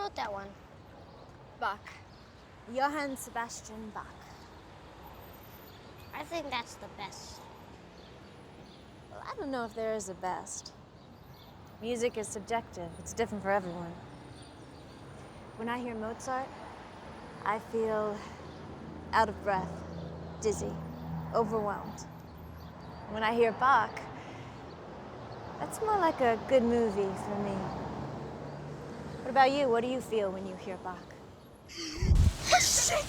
wrote that one? Bach. Johann Sebastian Bach. I think that's the best. Well, I don't know if there is a best. Music is subjective. It's different for everyone. When I hear Mozart, I feel out of breath, dizzy, overwhelmed. When I hear Bach, that's more like a good movie for me. What about you? What do you feel when you hear Bach? Shit!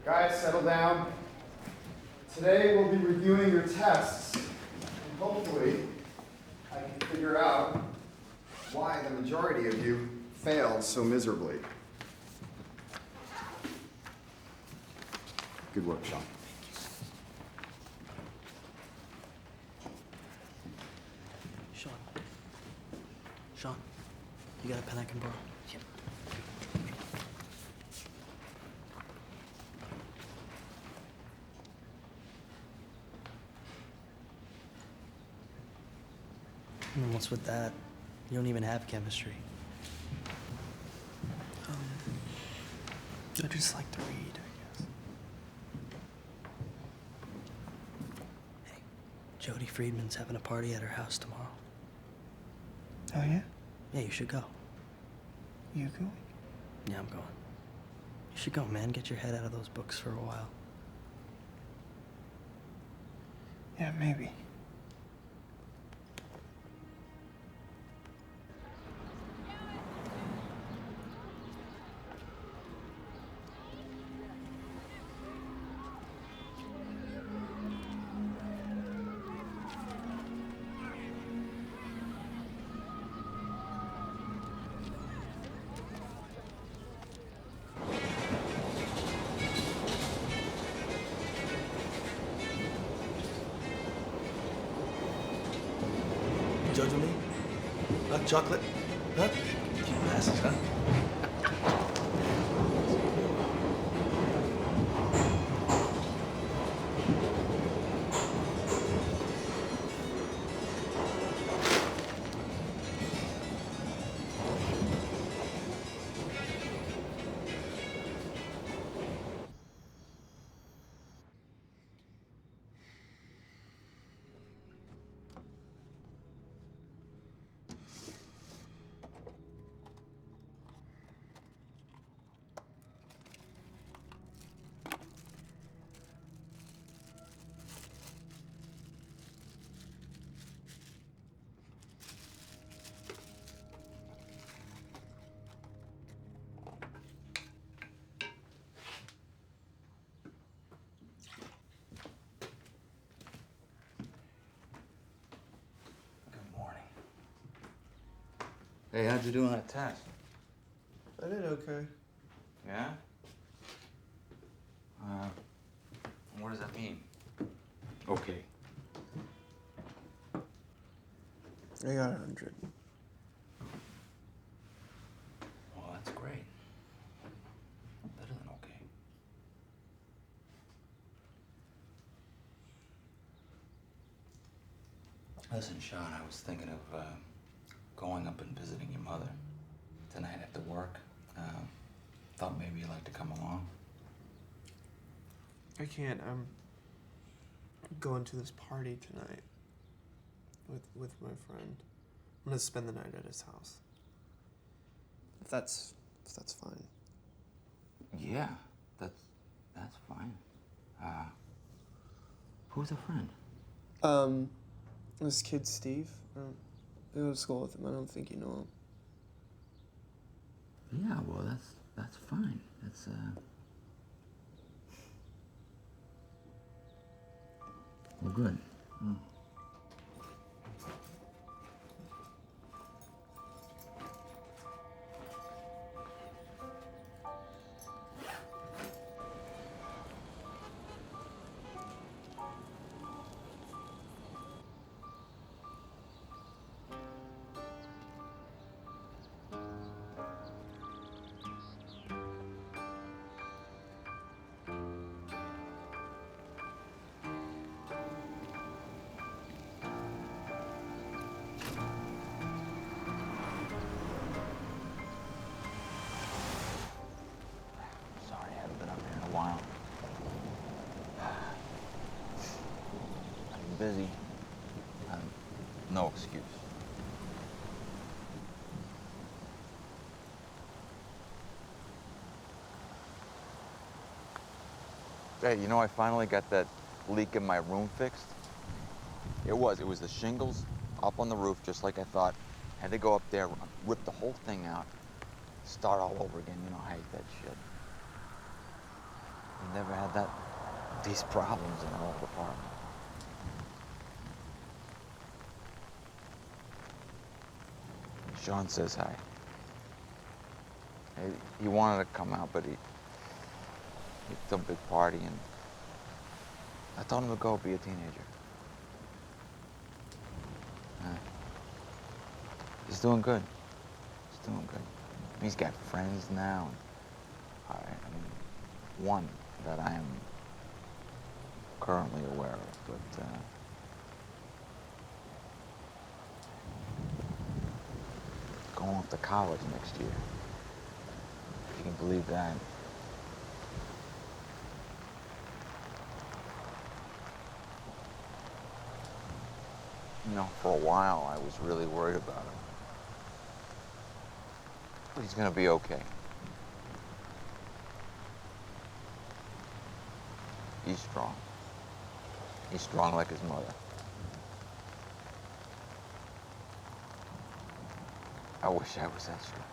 Guys, settle down. Today we'll be reviewing your tests, and hopefully I can figure out why the majority of you failed so miserably. Good work, Sean. Sean, you got a pen I can borrow? Yep. What's with that? You don't even have chemistry. I just like to read, I guess. Hey, Jody Friedman's having a party at her house tomorrow. Oh, yeah? Yeah, you should go. You going? Yeah, I'm going. You should go, man. Get your head out of those books for a while. Yeah, maybe. Judging me? Chocolate? Huh? Cute glasses, huh? Hey, how'd you do on that test? I did okay. Yeah? What does that mean? Okay. I got 100. Well, that's great. Better than okay. Listen, Sean, I was thinking of going up and visiting your mother tonight after work. Thought maybe you'd like to come along. I can't. I'm going to this party tonight with my friend. I'm gonna spend the night at his house. If that's fine. Yeah, that's fine. Who's a friend? This kid Steve. I go to school with him. I don't think you know him. Yeah, well, that's fine. That's well, good. Mm. Sorry, I haven't been up here in a while. I'm busy. No excuse. Hey, you know, I finally got that leak in my room fixed. It was the shingles up on the roof, just like I thought. Had to go up there, rip the whole thing out, start all over again. You know, I hate that shit. I never had these problems in our old apartment. Sean says hi. He wanted to come out, but he threw a big party, and I told him to go be a teenager. He's doing good. He's doing good. He's got friends now. I mean, one that I am currently aware of, but going off to college next year. If you can believe that. You know, for a while, I was really worried about him. But he's gonna be okay. He's strong. He's strong like his mother. I wish I was that strong.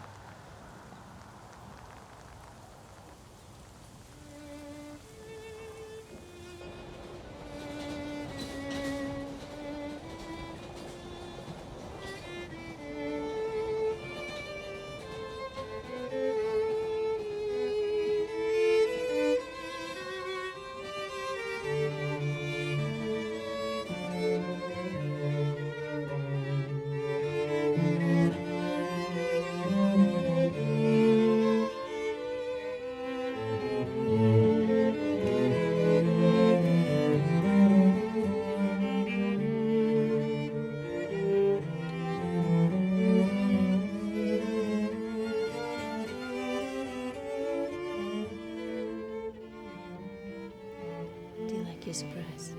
Do you like your surprise?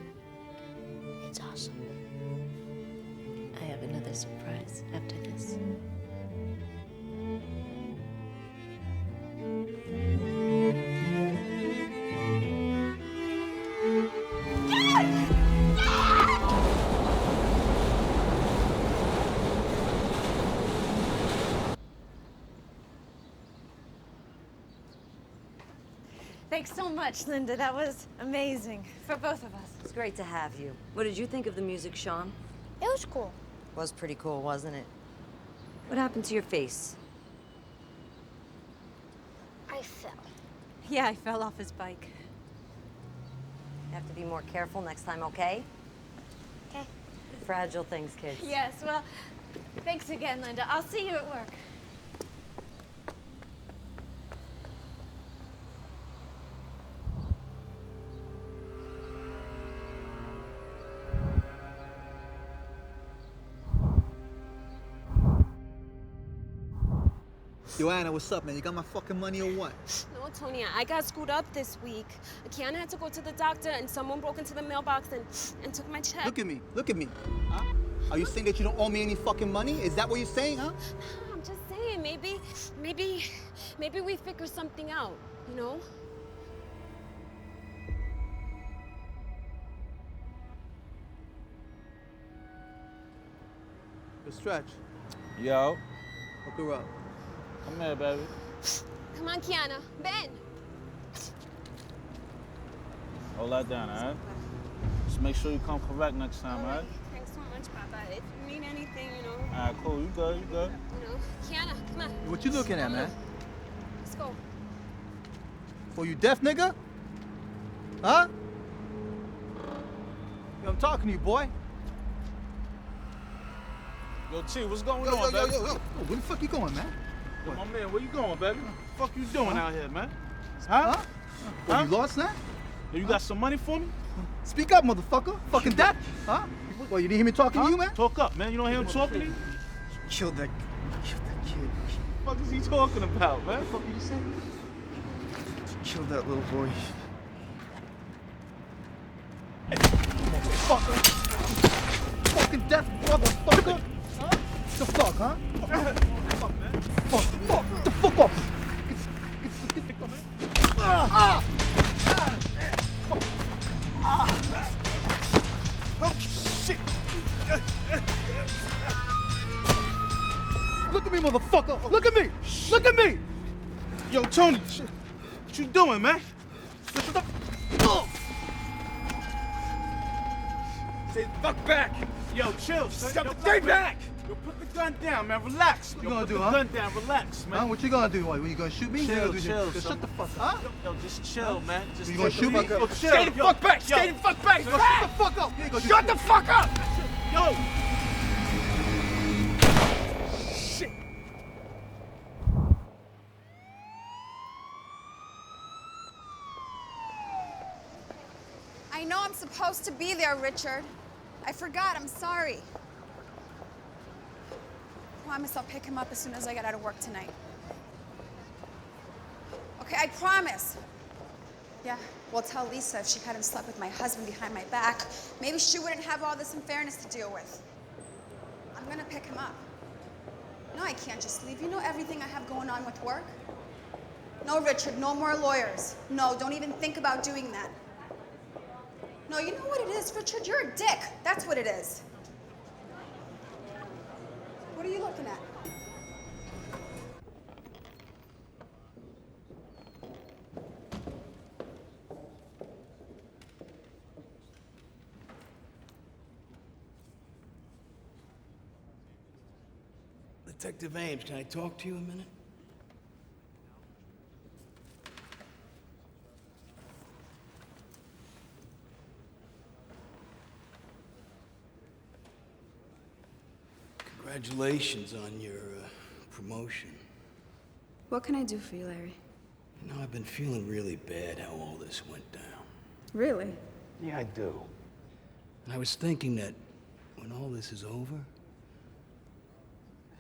It's awesome. I have another surprise after this. Thanks so much, Linda. That was amazing for both of us. It's great to have you. What did you think of the music, Sean? It was cool. Was pretty cool, wasn't it? What happened to your face? I fell. Yeah, I fell off his bike. You have to be more careful next time, okay? Okay. Fragile things, kids. Yes, well, thanks again, Linda. I'll see you at work. Yo, Anna, what's up, man? You got my fucking money or what? No, Tonya, I got screwed up this week. Kiana had to go to the doctor, and someone broke into the mailbox and took my check. Look at me. Look at me. Huh? Are you saying that you don't owe me any fucking money? Is that what you're saying, huh? No, I'm just saying, maybe we figure something out, you know? Yo, Stretch. Yo, Hook her up. come here, baby. Come on, Kiana. Ben! Hold that down, all right? Just make sure you come correct next time, all right? Thanks so much, Papa. If you need anything, you know, All right, cool. You good, you good. Kiana, come on. What you looking at, man? Let's go. Oh, you deaf, nigga? Huh? Yo, I'm talking to you, boy. Yo, T, what's going Yo, on, baby? yo, where the fuck you going, man? Yo, my man, where you going, baby? What the fuck you doing out here, man? Huh? Huh? Oh, you lost now? Yo, you got some money for me? Speak up, motherfucker. Fucking deaf? Huh? Well, you didn't hear me talking to you, man? Talk up, man. You don't hear him talking to you? Killed that kid. What the fuck is he talking about, man? What did you say? Killed that little boy. Motherfucker. Fucking deaf motherfucker. Huh? The fuck, huh? Fuck, man. Fuck. Get the fuck off. Get the fuck, man. Oh, shit. Look at me, motherfucker. Look at me. Look at me. Yo, Tony, what you doing, man? What the fuck? Say fuck back. Yo, chill, son. Yo, Stay back. Yo, put the gun down, man. Relax. What you Yo, gonna put do, the huh? gun down. Relax, man. Huh? What you gonna do? What, you gonna shoot me? Chill, What you chill, gonna do? son. Shut the fuck up. Huh? Yo, just chill, man. Just You gonna take it shoot me? easy. Yo, chill. Stay the Yo, fuck back. yo. Stay the fuck back. Shut the fuck up. You ain't gonna do Shut the fuck up. Yo. I know I'm supposed to be there, Richard. I forgot, I'm sorry. Promise I'll pick him up as soon as I get out of work tonight. Okay, I promise. Yeah, well, tell Lisa if she hadn't slept with my husband behind my back, maybe she wouldn't have all this unfairness to deal with. I'm gonna pick him up. No, I can't just leave. You know everything I have going on with work? No, Richard, no more lawyers. No, don't even think about doing that. No, you know what it is, Richard? You're a dick. That's what it is. What are you looking at? Detective Ames, can I talk to you a minute? Congratulations on your promotion. What can I do for you, Larry? You know, I've been feeling really bad how all this went down. Really? Yeah, I do. And I was thinking that when all this is over,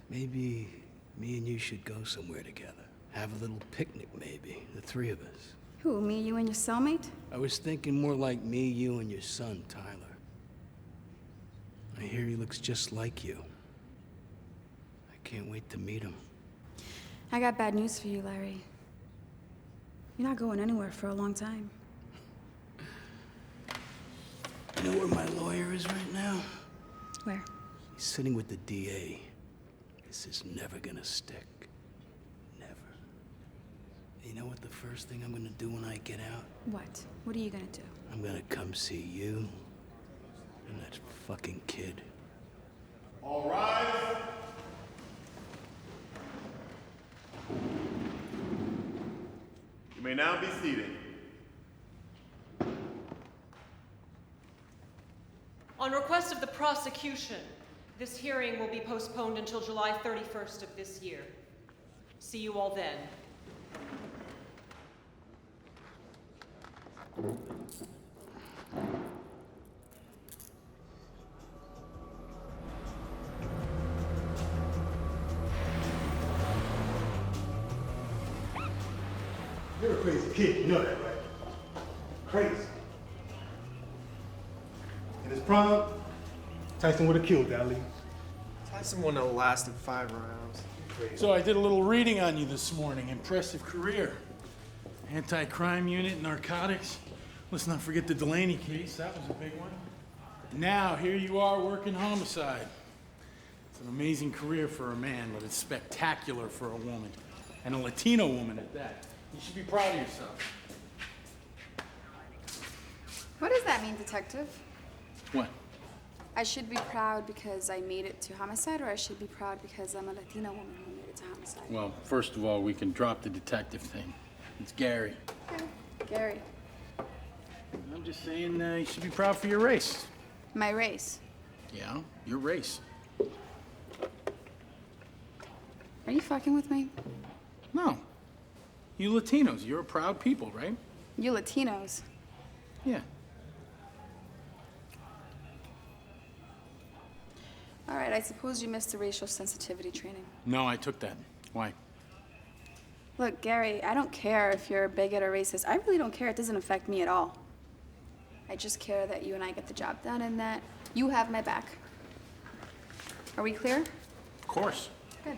maybe me and you should go somewhere together. Have a little picnic, maybe, the three of us. Who, me, you, and your cellmate? I was thinking more like me, you, and your son, Tyler. I hear he looks just like you. I can't wait to meet him. I got bad news for you, Larry. You're not going anywhere for a long time. You know where my lawyer is right now? Where? He's sitting with the DA. This is never gonna stick. Never. You know what the first thing I'm gonna do when I get out? What? What are you gonna do? I'm gonna come see you and that fucking kid. All rise. You may now be seated. On request of the prosecution, this hearing will be postponed until July 31st of this year. See you all then. You're a crazy kid, you know that, right? Crazy. In his prime, Tyson would have killed Ali. Tyson wouldn't have lasted 5 rounds. So I did a little reading on you this morning. Impressive career. Anti-crime unit, narcotics. Let's not forget the Delaney case. That was a big one. Now, here you are working homicide. It's an amazing career for a man, but it's spectacular for a woman. And a Latino woman at that. You should be proud of yourself. What does that mean, detective? What? I should be proud because I made it to homicide, or I should be proud because I'm a Latina woman who made it to homicide? Well, first of all, we can drop the detective thing. It's Gary. Okay. Gary. I'm just saying you should be proud for your race. My race. Yeah, your race. Are you fucking with me? No. You Latinos, you're a proud people, right? You Latinos. Yeah. All right, I suppose you missed the racial sensitivity training. No, I took that. Why? Look, Gary, I don't care if you're a bigot or racist. I really don't care. It doesn't affect me at all. I just care that you and I get the job done and that you have my back. Are we clear? Of course. Good.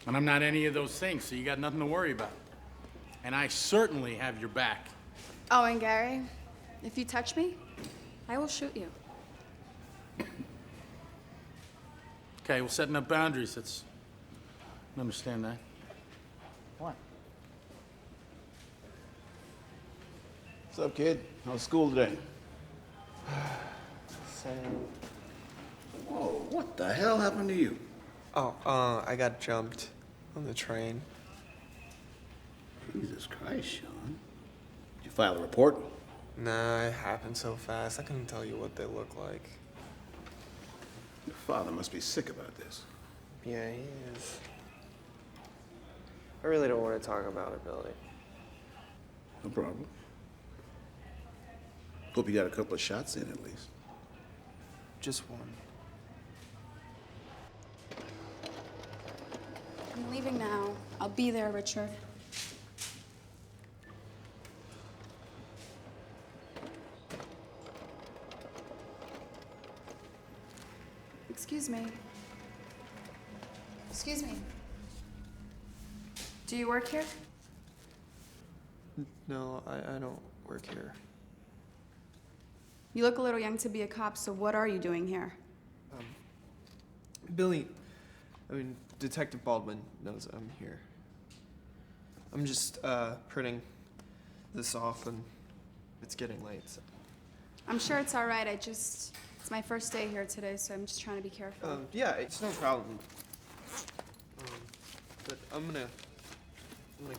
And I'm not any of those things, so you got nothing to worry about. And I certainly have your back. Oh, and Gary, if you touch me, I will shoot you. Okay, well, setting up boundaries, that's... I understand that. What? What's up, kid? How's school today? Same. Whoa, what the hell happened to you? Oh, I got jumped on the train. Jesus Christ, Sean. Did you file a report? Nah, it happened so fast. I couldn't tell you what they look like. Your father must be sick about this. Yeah, he is. I really don't want to talk about it, Billy. No problem. Hope you got a couple of shots in at least. Just one. I'm leaving now. I'll be there, Richard. Excuse me. Excuse me. Do you work here? No, I don't work here. You look a little young to be a cop, so what are you doing here? Billy, Detective Baldwin knows I'm here. I'm just, printing this off and it's getting late, so. I'm sure it's all right. It's my first day here today, so I'm just trying to be careful. Yeah, it's no problem. But I'm gonna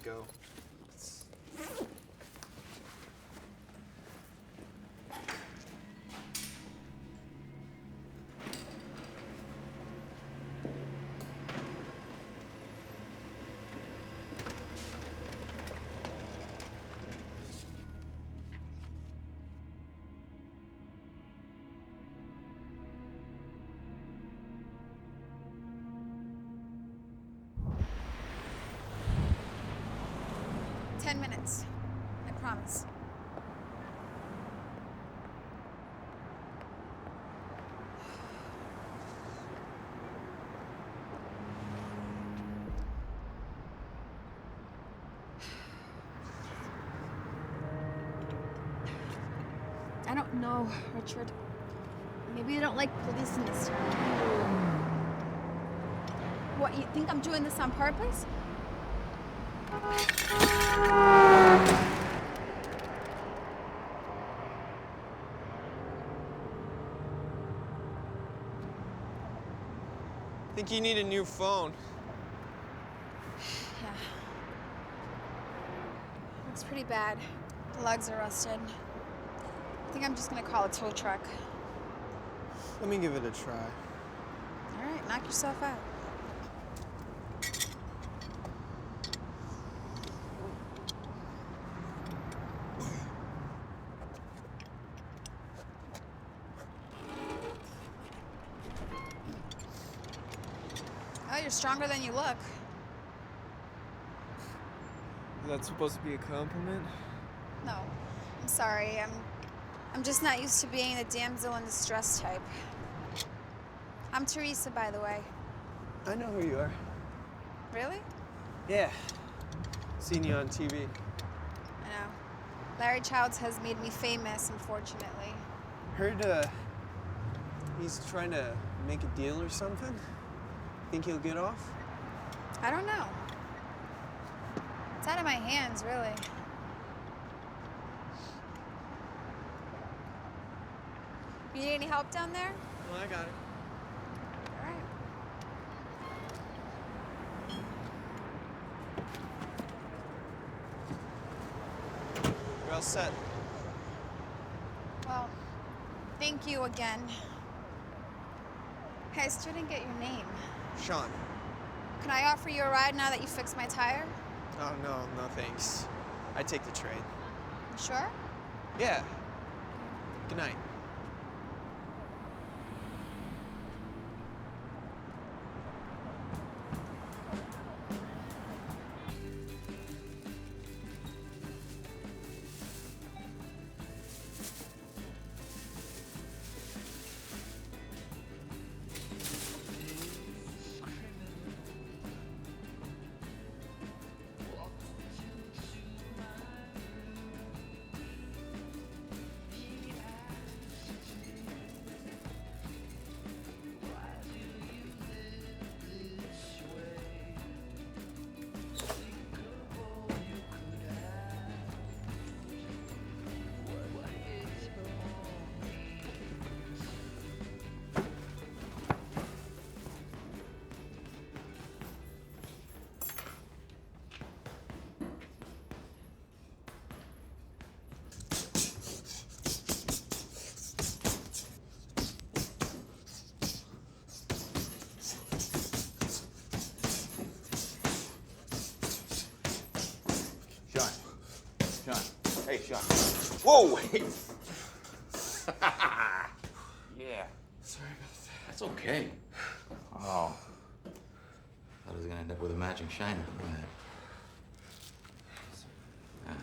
go. Ten minutes. I promise. I don't know, Richard. Maybe you don't like police in this town. What, you think I'm doing this on purpose? I think you need a new phone. Yeah. Looks pretty bad. The lugs are rusted. I think I'm just gonna call a tow truck. Let me give it a try. All right, knock yourself out. Oh, you're stronger than you look. Is that supposed to be a compliment? No, I'm sorry. I'm just not used to being the damsel in distress type. I'm Teresa, by the way. I know who you are. Really? Yeah. Seen you on TV. I know. Larry Childs has made me famous, unfortunately. Heard, he's trying to make a deal or something? Think he'll get off? I don't know. It's out of my hands, really. You need any help down there? Well, I got it. All right. You're all set. Well, thank you again. Hey, I still didn't get your name. Sean. Can I offer you a ride now that you fixed my tire? Oh, no thanks. I take the train. You sure? Yeah. Good night. Hey, Sean. Whoa! Hey. Yeah. Sorry about that. That's okay. Oh. Thought I was gonna end up with a matching shiner. Look at that.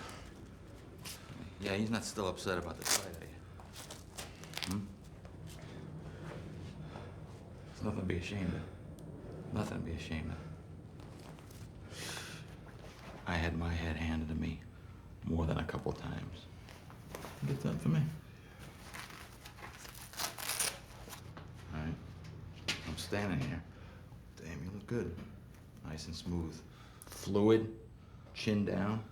Yeah, he's not still upset about the fight, are you? There's nothing to be ashamed of. Nothing to be ashamed of. I had my head handed to me more than a couple times. Get that for me. All right. I'm standing here. Damn, you look good. Nice and smooth. Fluid, chin down.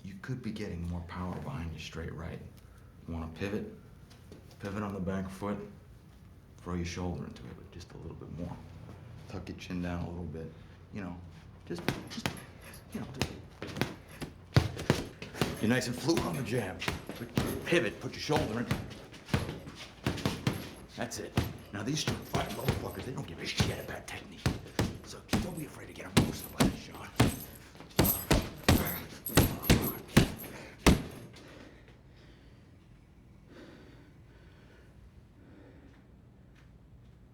You could be getting more power behind your straight right. You want to pivot? Pivot on the back foot. Throw your shoulder into it, but just a little bit more. Tuck your chin down a little bit. You know, just you're nice and fluid on the jab. Pivot, put your shoulder in. That's it. Now these street fighting motherfuckers, they don't give a shit about technique. So don't be afraid to get a boost like that, Sean.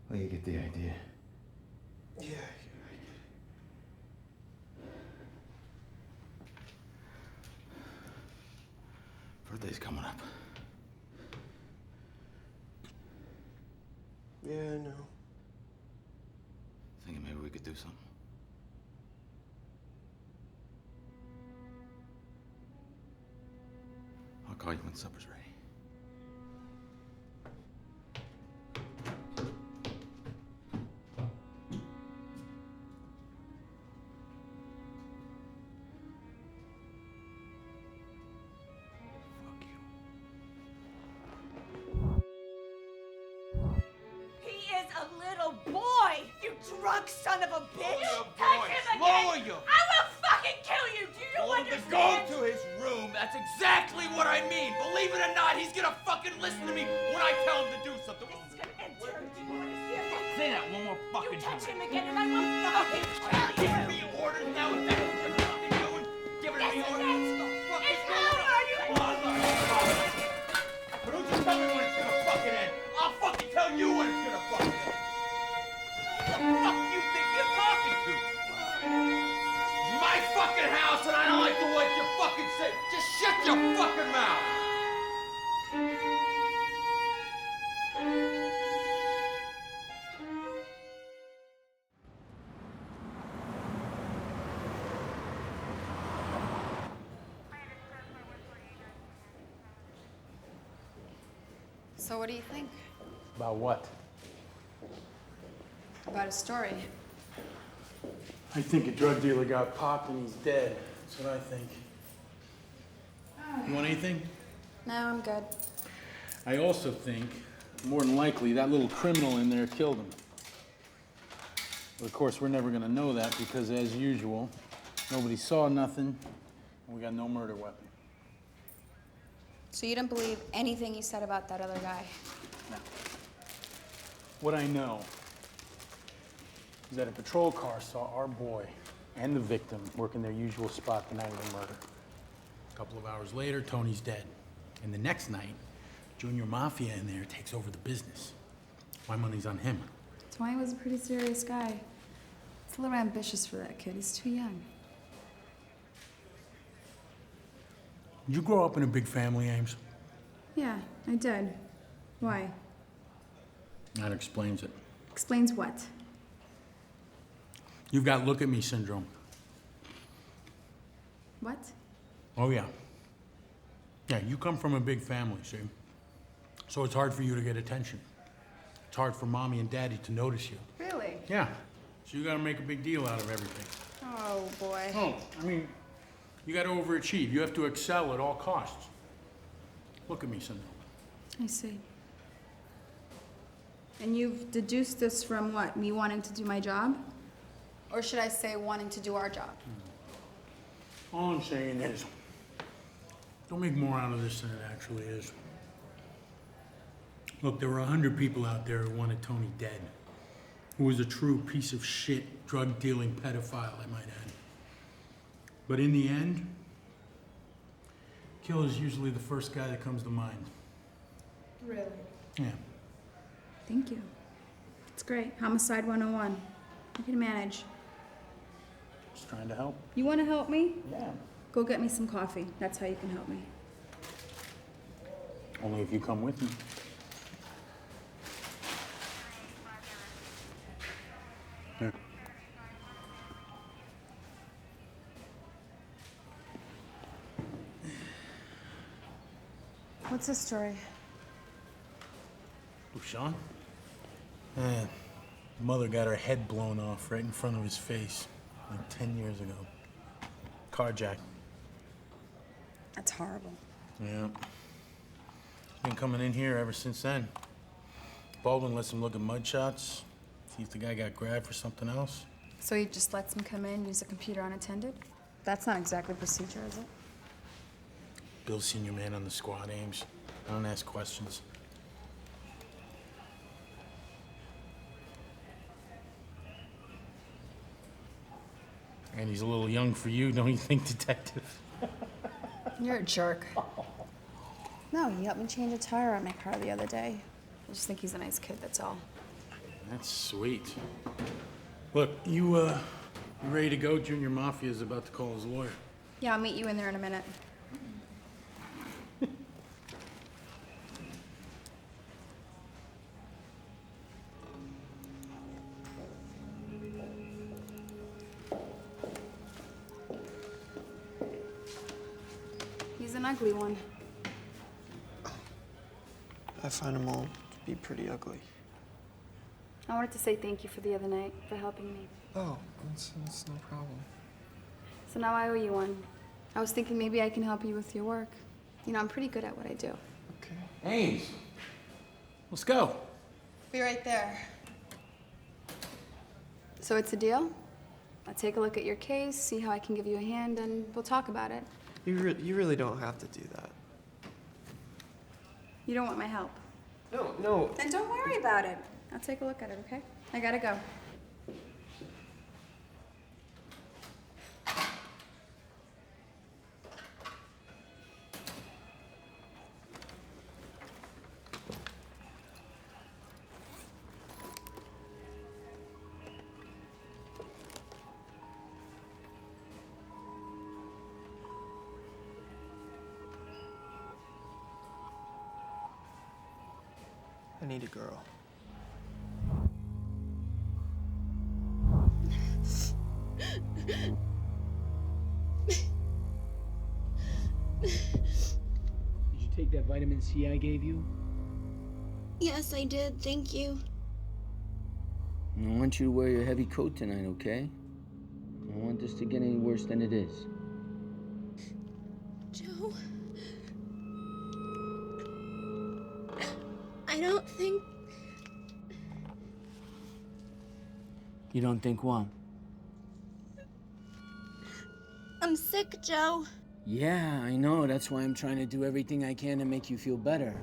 Well, you get the idea. Yeah. Birthday's coming up. Yeah, I know. Thinking maybe we could do something. I'll call you when supper's ready. Boy, you drunk son of a bitch! Lower your Touch voice. him again! Lower your- I will fucking fucking kill you! Do you understand? Go to his room. That's exactly what I mean. Believe it or not, he's gonna fucking listen to me when I tell him to do something. This is gonna end terribly. Do you understand? Say that one more fucking You touch time. him again and I will fucking kill you! Giving me orders now. Is that what you're fucking doing? Giving me orders? What the fuck is It's going over! on? You- But don't you tell me when it's gonna fucking end. I'll fucking tell you when it's gonna fucking end. What the fuck you think you're talking to? It's my fucking house and I don't like the way you fucking say. Just shut your fucking mouth. So what do you think About what? about his story? I think a drug dealer got popped and he's dead. That's what I think. You want anything? No, I'm good. I also think, more than likely, that little criminal in there killed him. But of course, we're never gonna know that because, as usual, nobody saw nothing, and we got no murder weapon. So you don't believe anything he said about that other guy? No. What I know is that a patrol car saw our boy and the victim working their usual spot the night of the murder. A couple of hours later, Tony's dead. And the next night, Junior Mafia in there takes over the business. My money's on him. Tony was a pretty serious guy. It's a little ambitious for that kid. He's too young. Did you grow up in a big family, Ames? Yeah, I did. Why? That explains it. Explains what? You've got look at me syndrome. What? Oh, yeah. Yeah, you come from a big family, see? So it's hard for you to get attention. It's hard for mommy and daddy to notice you. Really? Yeah. So you gotta make a big deal out of everything. Oh, boy. Oh, I mean, you gotta overachieve. You have to excel at all costs. Look at me syndrome. I see. And you've deduced this from what? Me wanting to do my job? Or should I say wanting to do our job? All I'm saying is, don't make more out of this than it actually is. Look, there were 100 people out there who wanted Tony dead. Who was a true piece of shit, drug-dealing pedophile, I might add. But in the end, killer's usually the first guy that comes to mind. Really? Yeah. Thank you. It's great. Homicide 101. I can manage. Just trying to help. You want to help me? Yeah. Go get me some coffee. That's how you can help me. Only if you come with me. Here. What's the story? Who, Sean? Mother got her head blown off right in front of his face, like 10 years ago. Carjacked. That's horrible. Yeah. He's been coming in here ever since then. Baldwin lets him look at mugshots, see if the guy got grabbed for something else. So he just lets him come in, use the computer unattended? That's not exactly procedure, is it? Bill's senior man on the squad, Ames. I don't ask questions. And he's a little young for you, don't you think, detective? You're a jerk. No, he helped me change a tire on my car the other day. I just think he's a nice kid, that's all. That's sweet. Look, you ready to go? Junior Mafia is about to call his lawyer. Yeah, I'll meet you in there in a minute. He's an ugly one. I find them all to be pretty ugly. I wanted to say thank you for the other night, for helping me. Oh, that's no problem. So now I owe you one. I was thinking maybe I can help you with your work. You know, I'm pretty good at what I do. Okay. Ames, let's go. Be right there. So it's a deal? I'll take a look at your case, see how I can give you a hand, and we'll talk about it. You really don't have to do that. You don't want my help? No. Then don't worry about it. I'll take a look at it, okay? I gotta go. I need a girl. Did you take that vitamin C I gave you? Yes, I did. Thank you. I want you to wear your heavy coat tonight, okay? I don't want this to get any worse than it is. Joe. I don't think. You don't think what? I'm sick, Joe. Yeah, I know. That's why I'm trying to do everything I can to make you feel better.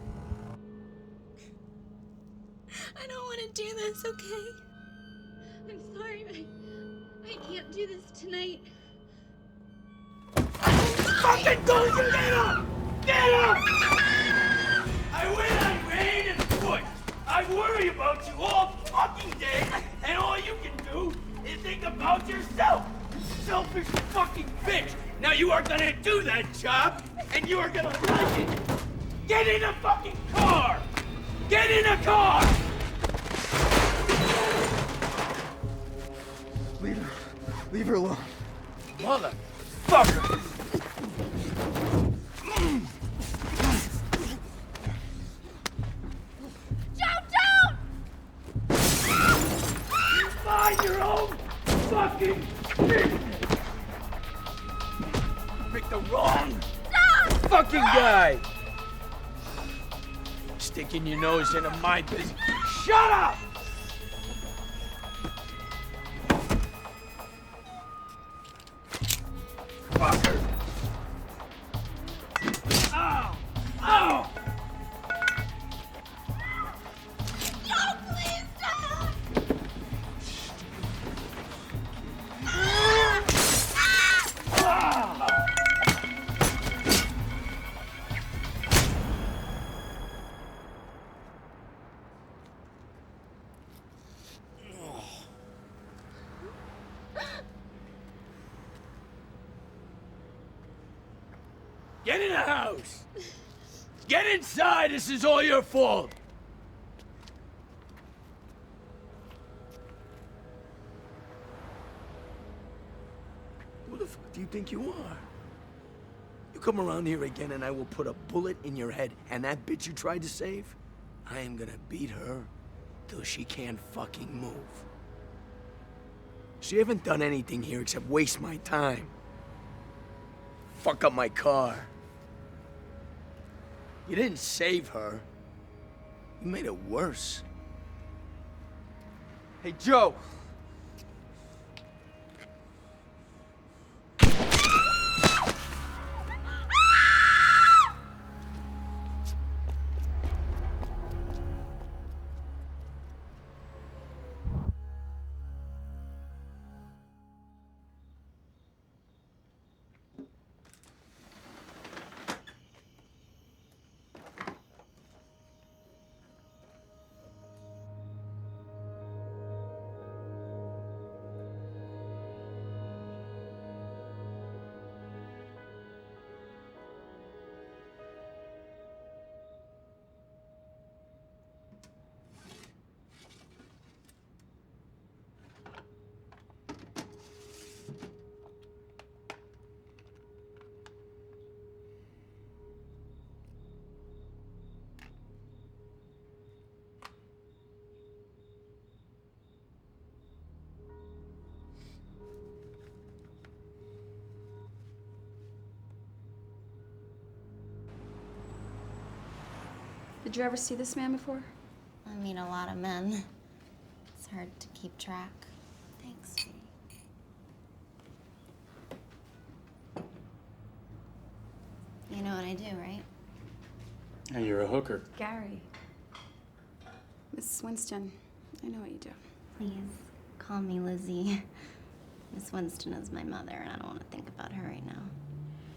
I don't want to do this, okay? I'm sorry, I can't do this tonight. Fucking go! Get up! Get up! I win on rain and foot. I worry about you all fucking day, and all you can do is think about yourself. Selfish fucking bitch. Now you are gonna do that job, and you are gonna like it. Get in a fucking car. Get in a car. Leave her alone. Motherfucker. Mind your own fucking business! You picked the wrong fucking guy! Sticking your nose into my business. Shut up! Fucker! Ow! Ow! Get in the house! Get inside! This is all your fault! Who the fuck do you think you are? You come around here again and I will put a bullet in your head, and that bitch you tried to save, I am gonna beat her till she can't fucking move. She haven't done anything here except waste my time. Fuck up my car. You didn't save her. You made it worse. Hey, Joe! Did you ever see this man before? I meet a lot of men. It's hard to keep track. Thanks, sweetie. You know what I do, right? Yeah, you're a hooker. Gary. Miss Winston, I know what you do. Please, call me Lizzie. Miss Winston is my mother, and I don't want to think about her right now.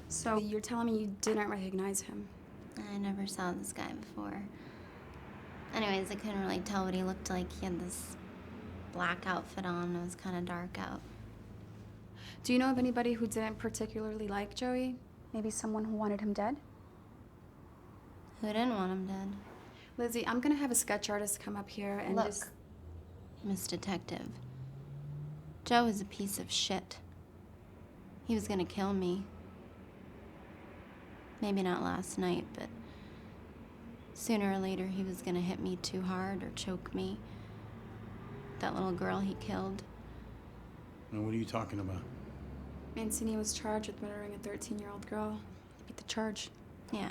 So you're telling me you didn't recognize him? I never saw this guy before. Anyways, I couldn't really tell what he looked like. He had this black outfit on. It was kind of dark out. Do you know of anybody who didn't particularly like Joey? Maybe someone who wanted him dead? Who didn't want him dead? Lizzie, I'm gonna have a sketch artist come up here and Look, just... Miss Detective, Joe is a piece of shit. He was gonna kill me. Maybe not last night, but sooner or later he was gonna hit me too hard or choke me. That little girl he killed. Now, what are you talking about? Mancini was charged with murdering a 13-year-old girl. He beat the charge. Yeah.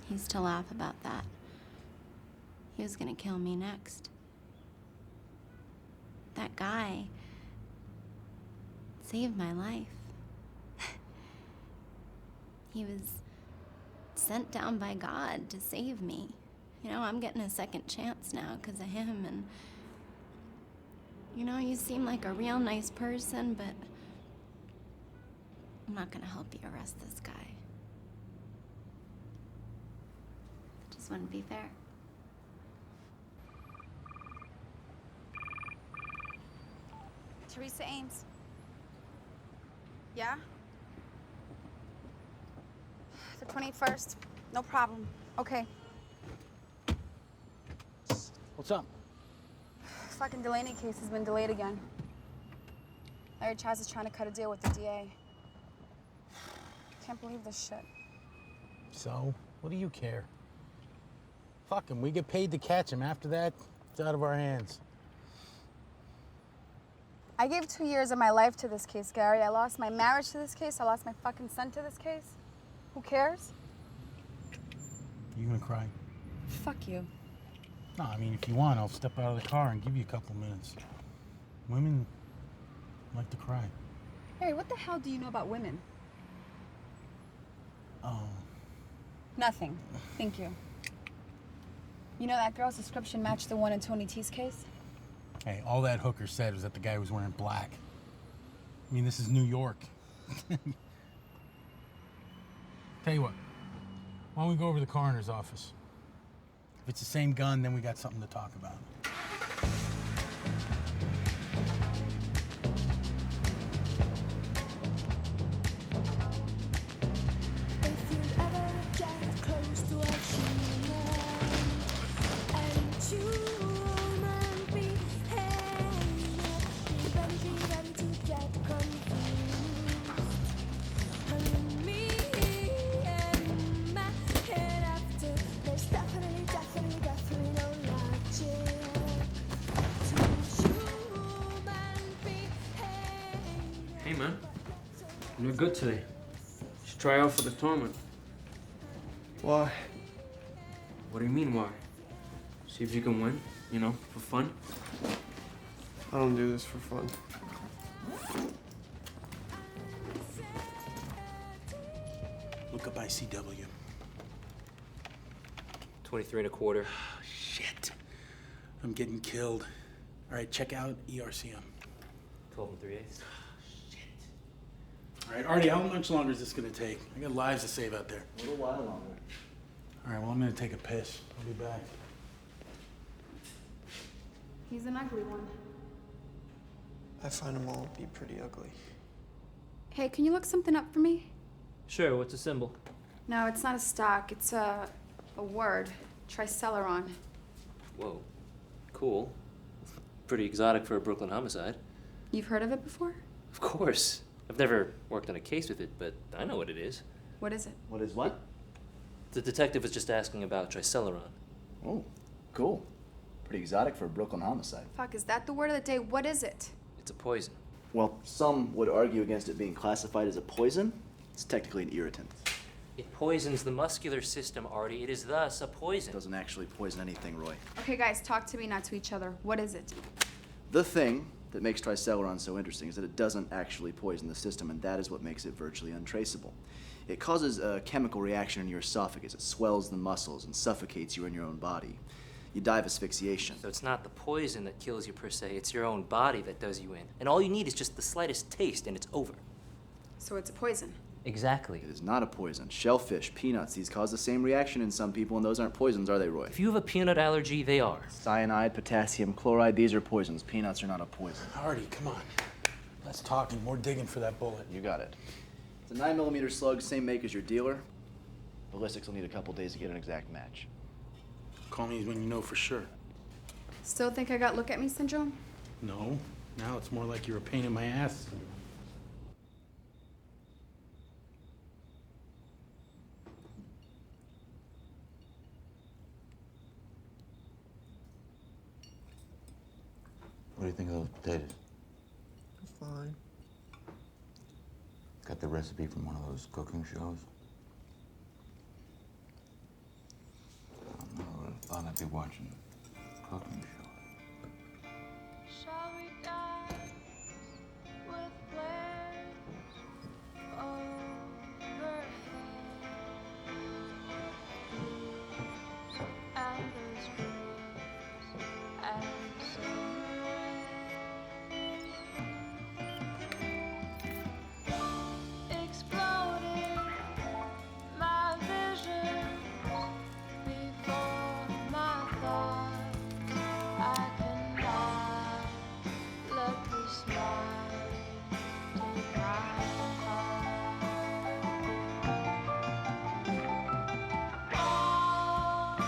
He used to laugh about that. He was gonna kill me next. That guy saved my life. He was sent down by God to save me. You know, I'm getting a second chance now because of him, and you know, you seem like a real nice person, but I'm not gonna help you arrest this guy. It just wouldn't be fair. Teresa Ames. Yeah? The 21st. No problem. Okay. What's up? Fucking Delaney case has been delayed again. Larry Chaz is trying to cut a deal with the DA. Can't believe this shit. So, what do you care? Fuck him. We get paid to catch him. After that, it's out of our hands. I gave 2 years of my life to this case, Gary. I lost my marriage to this case. I lost my fucking son to this case. Who cares? You gonna cry? Fuck you. No, I mean, if you want, I'll step out of the car and give you a couple minutes. Women like to cry. Harry, what the hell do you know about women? Oh. Nothing. Thank you. You know that girl's description matched the one in Tony T's case? Hey, all that hooker said was that the guy was wearing black. I mean, this is New York. Tell you what, why don't we go over to the coroner's office? If it's the same gun, then we got something to talk about. Hey man, you're good today. You should try out for the tournament. Why? What do you mean why? See if you can win, you know, for fun. I don't do this for fun. Look up ICW. 23 1/4. Shit. I'm getting killed. All right, check out ERCM. 12 3/8. All right, Artie, how much longer is this gonna take? I got lives to save out there. A little while longer. All right, well, I'm gonna take a piss. I'll be back. He's an ugly one. I find them all to be pretty ugly. Hey, can you look something up for me? Sure, what's the symbol? No, it's not a stock. It's a word. Triceleron. Whoa, cool. Pretty exotic for a Brooklyn homicide. You've heard of it before? Of course. I've never worked on a case with it, but I know what it is. What is it? What is what? The detective was just asking about Triceleron. Oh, cool. Pretty exotic for a Brooklyn homicide. Fuck, is that the word of the day? What is it? It's a poison. Well, some would argue against it being classified as a poison. It's technically an irritant. It poisons the muscular system, Artie. It is thus a poison. It doesn't actually poison anything, Roy. Okay, guys, talk to me, not to each other. What is it? The thing that makes Triceleron so interesting is that it doesn't actually poison the system, and that is what makes it virtually untraceable. It causes a chemical reaction in your esophagus. It swells the muscles and suffocates you in your own body. You die of asphyxiation. So it's not the poison that kills you per se, it's your own body that does you in. And all you need is just the slightest taste and it's over. So it's a poison. Exactly. It is not a poison. Shellfish, peanuts, these cause the same reaction in some people, and those aren't poisons, are they, Roy? If you have a peanut allergy, they are. Cyanide, potassium chloride, these are poisons. Peanuts are not a poison. Hardy, come on. Less talking, more digging for that bullet. You got it. It's a 9mm slug, same make as your dealer. Ballistics will need a couple days to get an exact match. Call me when you know for sure. Still think I got look at me syndrome? No, now it's more like you're a pain in my ass. What do you think of those potatoes? Fine. Got the recipe from one of those cooking shows? I would have thought I'd be watching cooking shows. Shall we die with flares overhead? And those rivers and sun exploding my vision before my thoughts. I cannot let the smile take my heart. All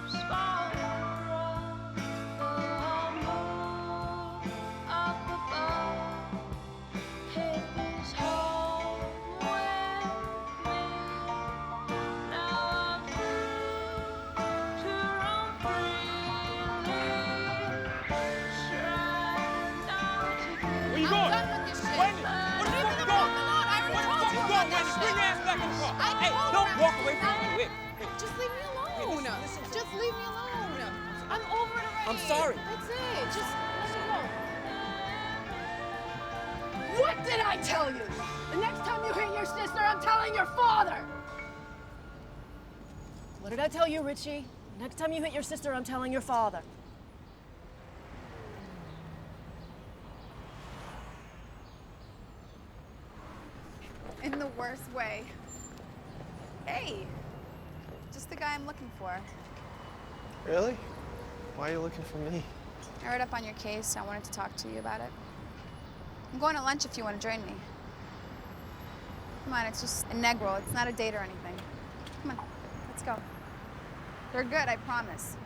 spiral, the moon up above hit this home with me. Now I'm free to roam freely. Try not to be. Where you going? Wendy, where the fuck you going? Where the fuck you going, Wendy? Bring your ass back in the car. Hey, don't walk away from me. Wait. Just leave me alone. Just leave me alone. I'm over it already. I'm sorry. That's it. Just let me go. What did I tell you? The next time you hit your sister, I'm telling your father. What did I tell you, Richie? Next time you hit your sister, I'm telling your father. In the worst way. Hey, just the guy I'm looking for. Really? Why are you looking for me? I read up on your case. I wanted to talk to you about it. I'm going to lunch if you want to join me. Come on, it's just a negro. It's not a date or anything. Come on, let's go. They're good, I promise.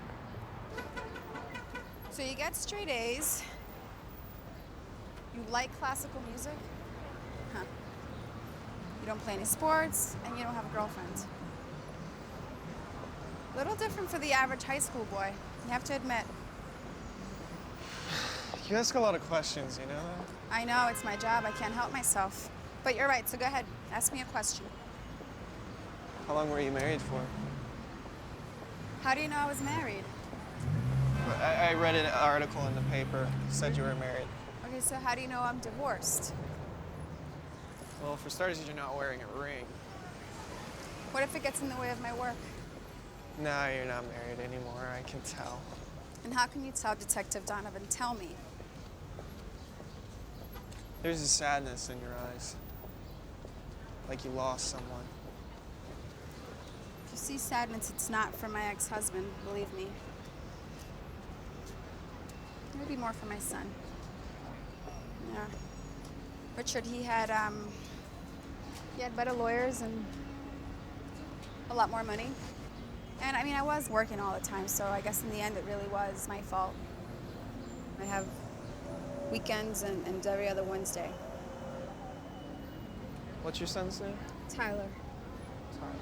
So you get straight A's. You like classical music? Huh. You don't play any sports, and you don't have a girlfriend. Little different for the average high school boy, you have to admit. You ask a lot of questions, you know that? I know, it's my job. I can't help myself. But you're right, so go ahead. Ask me a question. How long were you married for? How do you know I was married? I read an article in the paper, said you were married. Okay, so how do you know I'm divorced? Well, for starters, you're not wearing a ring. What if it gets in the way of my work? No, you're not married anymore, I can tell. And how can you tell, Detective Donovan? Tell me. There's a sadness in your eyes. Like you lost someone. If you see sadness, it's not for my ex-husband, believe me. Maybe more for my son. Yeah. Richard, he had better lawyers and a lot more money. And I mean, I was working all the time, so I guess in the end it really was my fault. I have weekends and every other Wednesday. What's your son's name? Tyler. Tyler.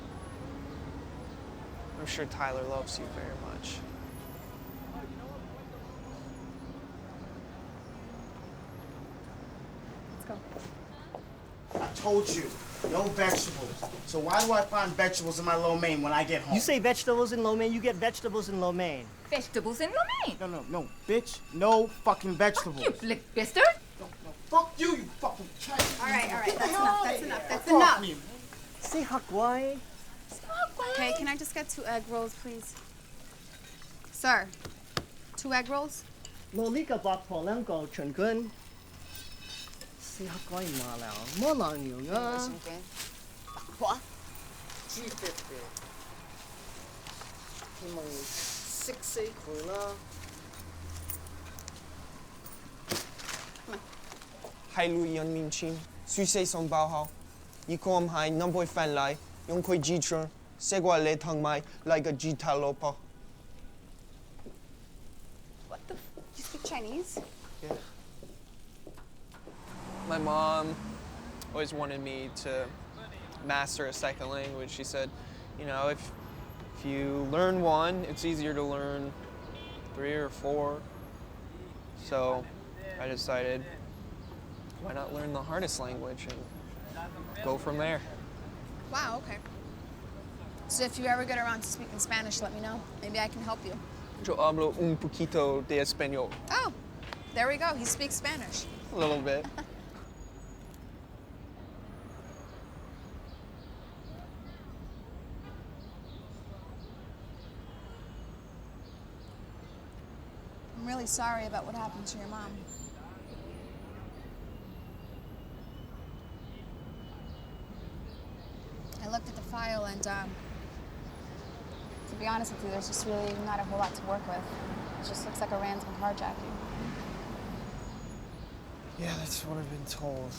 I'm sure Tyler loves you very much. Let's go. I told you, no vegetables. So why do I find vegetables in my lo mein when I get home? You say vegetables in lo mein, you get vegetables in lo mein. vegetables in lo mein? No, bitch. No fucking vegetables. You blick bastard. No, fuck you, you fucking child. All right, that's enough. Fuck me. Si Hakwai. Okay, can I just get 2 egg rolls, please? Sir, 2 egg rolls? 我呢個八婆兩個全軍。Si Hakwai 嘛了，冇人用啊。哇！知得嘅，希望識死佢啦。喺路人面前說死送爆口，如果唔係 number 翻嚟，用佢支槍射過你同埋嚟個吉他老婆。What the you speak Chinese? Yeah. My mom always wanted me to master a second language. She said, you know, if you learn one, it's easier to learn 3 or 4. So I decided, why not learn the hardest language and go from there? Wow, okay. So if you ever get around to speaking Spanish, let me know. Maybe I can help you. Yo hablo un poquito de español. Oh, there we go. He speaks Spanish. A little bit. I'm really sorry about what happened to your mom. I looked at the file and, to be honest with you, there's just really not a whole lot to work with. It just looks like a random carjacking. Yeah, that's what I've been told.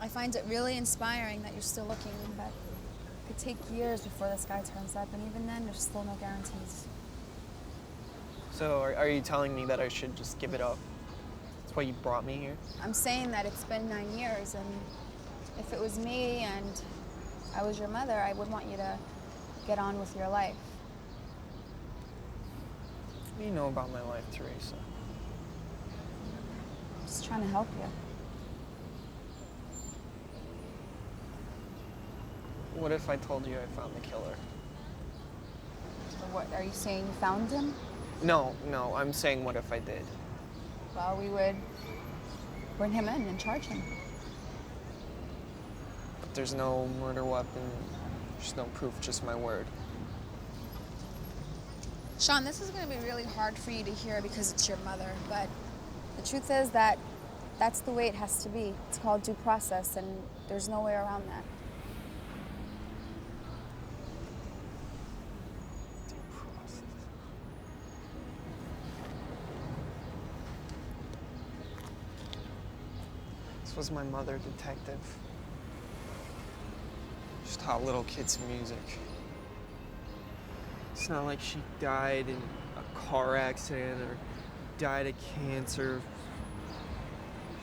I find it really inspiring that you're still looking, but it could take years before this guy turns up, and even then, there's still no guarantees. So are you telling me that I should just give it up? That's why you brought me here? I'm saying that it's been 9 years, and if it was me and I was your mother, I would want you to get on with your life. What do you know about my life, Teresa? I'm just trying to help you. What if I told you I found the killer? So what, are you saying you found him? No, I'm saying what if I did? Well, we would bring him in and charge him. But there's no murder weapon, there's no proof, just my word. Sean, this is going to be really hard for you to hear because it's your mother, but the truth is that that's the way it has to be. It's called due process, and there's no way around that. This was my mother, detective. Just taught little kids music. It's not like she died in a car accident or died of cancer.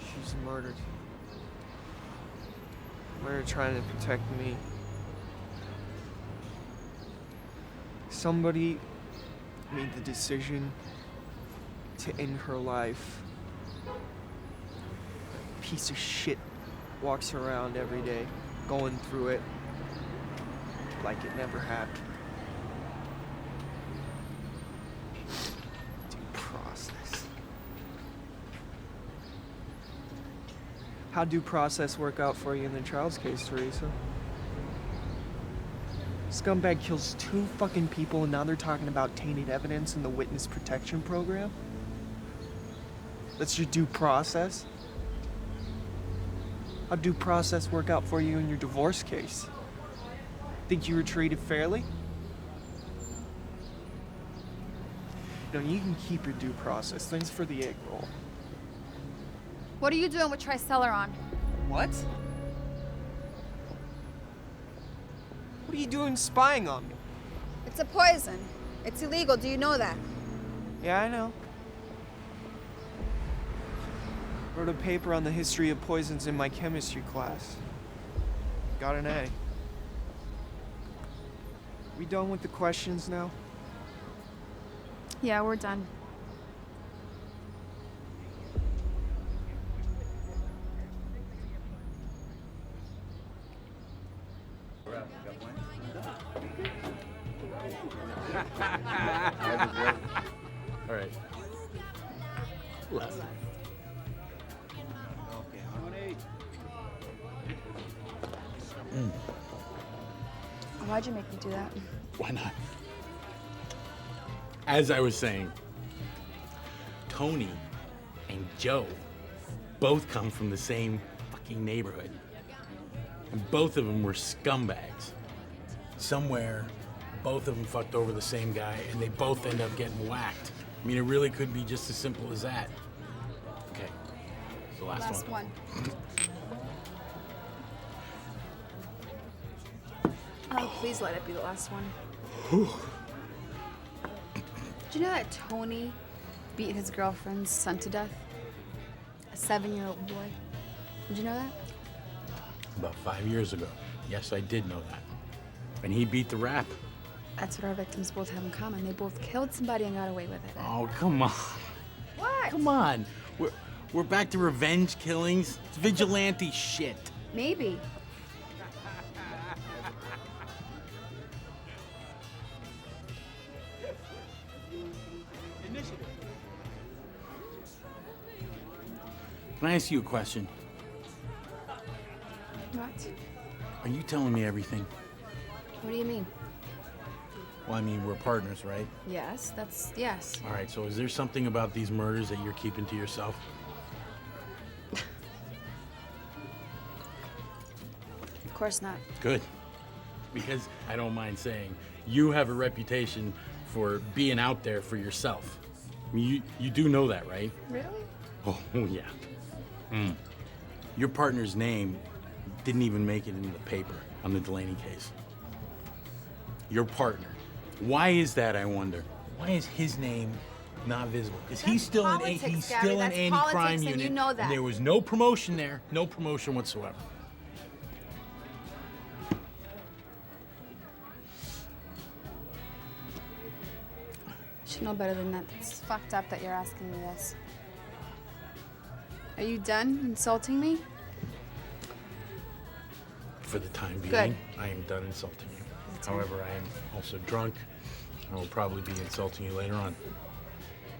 She's murdered. Murdered trying to protect me. Somebody made the decision to end her life. Piece of shit walks around every day, going through it like it never happened. Due process. How'd due process work out for you in the Charles case, Teresa? Scumbag kills 2 fucking people and now they're talking about tainted evidence in the witness protection program? That's your due process? How'd due process work out for you in your divorce case? Think you were treated fairly? No, you can keep your due process. Thanks for the egg roll. What are you doing with Triceleron? What? What are you doing spying on me? It's a poison. It's illegal. Do you know that? Yeah, I know. Wrote a paper on the history of poisons in my chemistry class. Got an A. We done with the questions now? Yeah, we're done. All right. Last. Why'd you make me do that? Why not? As I was saying, Tony and Joe both come from the same fucking neighborhood. And both of them were scumbags. Somewhere, both of them fucked over the same guy, and they both end up getting whacked. I mean, it really could be just as simple as that. Okay, the last one. Oh, please let it be the last one. Whew. Did you know that Tony beat his girlfriend's son to death? A 7-year-old boy. Did you know that? About 5 years ago. Yes, I did know that. And he beat the rap. That's what our victims both have in common. They both killed somebody and got away with it. Oh, come on. What? Come on. We're back to revenge killings. It's vigilante shit. Maybe. Can I ask you a question? What? Are you telling me everything? What do you mean? Well, I mean, we're partners, right? Yes, yes. All right, so is there something about these murders that you're keeping to yourself? Of course not. Good. Because I don't mind saying, you have a reputation for being out there for yourself. I mean, you do know that, right? Really? Oh, yeah. Your partner's name didn't even make it into the paper on the Delaney case. Your partner. Why is that, I wonder? Why is his name not visible? Is he still politics, he's Gary. still an That's anti-crime politics, and unit? you know that. And there was no promotion there, no promotion whatsoever. You should know better than that. It's fucked up that you're asking me this. Are you done insulting me? For the time being, Good. I am done insulting you. However, I am also drunk. I will probably be insulting you later on.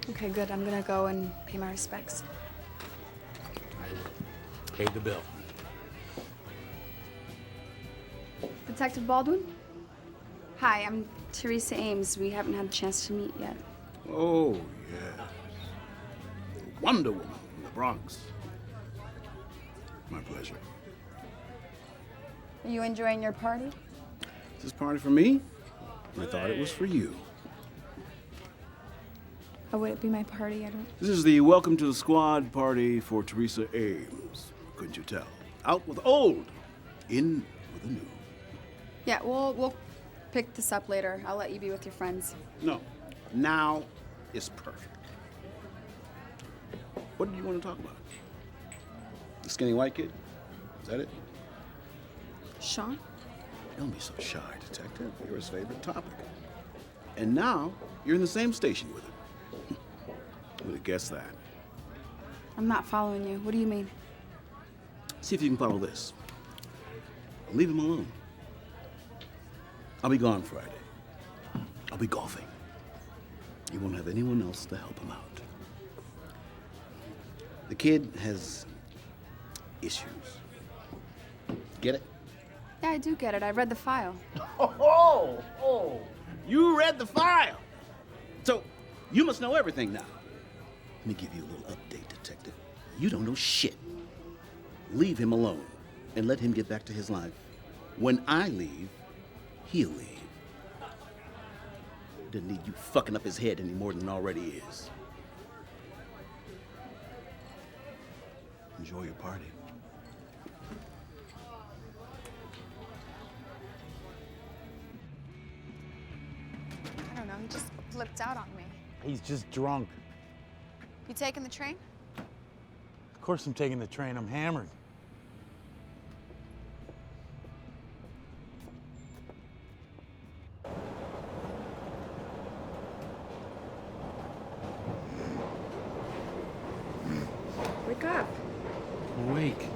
Okay, good. I'm gonna go and pay my respects. I will pay the bill. Detective Baldwin? Hi, I'm Teresa Ames. We haven't had a chance to meet yet. Oh, yeah. Wonder Woman from the Bronx. My pleasure. Are you enjoying your party? Is this party for me? I thought it was for you. Or would it be my party? I don't... This is the welcome to the squad party for Teresa Ames. Couldn't you tell? Out with old, in with the new. Yeah, we'll pick this up later. I'll let you be with your friends. No, now is perfect. What did you want to talk about? The skinny white kid? Is that it? Sean? Don't be so shy, detective. You're his favorite topic. And now you're in the same station with him. Who would have guessed that? I'm not following you. What do you mean? See if you can follow this. Leave him alone. I'll be gone Friday. I'll be golfing. You won't have anyone else to help him out. The kid has issues. Get it? Yeah, I do get it. I read the file. Oh, you read the file. So you must know everything now. Let me give you a little update, detective. You don't know shit. Leave him alone and let him get back to his life. When I leave, he'll leave. Doesn't need you fucking up his head any more than it already is. Enjoy your party. I don't know. He just flipped out on me. He's just drunk. You taking the train? Of course I'm taking the train. I'm hammered. Wake up. Awake.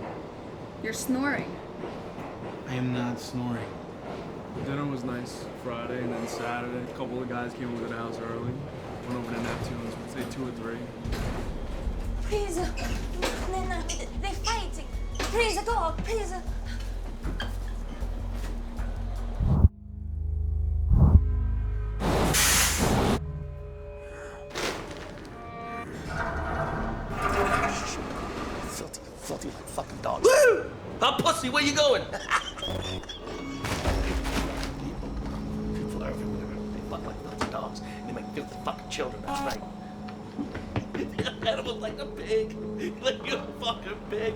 You're snoring. I am not snoring. Dinner was nice Friday, and then Saturday, a couple of guys came over to the house early. Went over to Neptune's, say 2 or 3. Please, Nina, they're fighting. Please, go, please. dogs. Woo! Huh, pussy, where you going? People are everywhere. They fuck like nuts dogs. They make filthy fucking children, that's right. Animals like a pig. Like you're a fucking pig.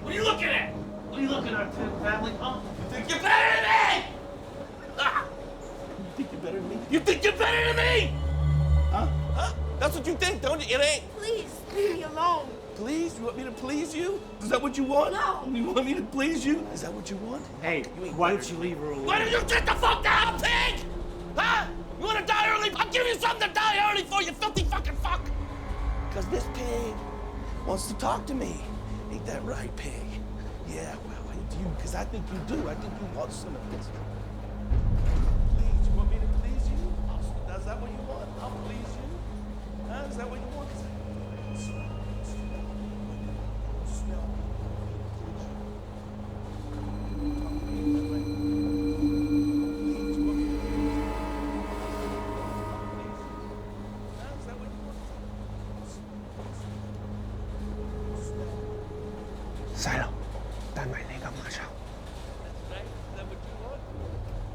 What are you looking at? What are you looking at, family? Huh? You think you're better than me? Ah! You think you're better than me? You think you're better than me? Huh? Huh? That's what you think, don't you? It ain't. Please, leave me alone. Please? You want me to please you? Is that what you want? No. You want me to please you? Is that what you want? Hey, why don't you leave her alone? Why don't you get the fuck down, pig? Huh? You wanna die early? I'll give you something to die early for, you filthy fucking fuck! Because this pig wants to talk to me. Ain't that right, pig? Yeah, well, I do, because I think you do. I think you want some of this. Please, you want me to please you? Is that what you want? I'll please you. Huh? Is that what you want?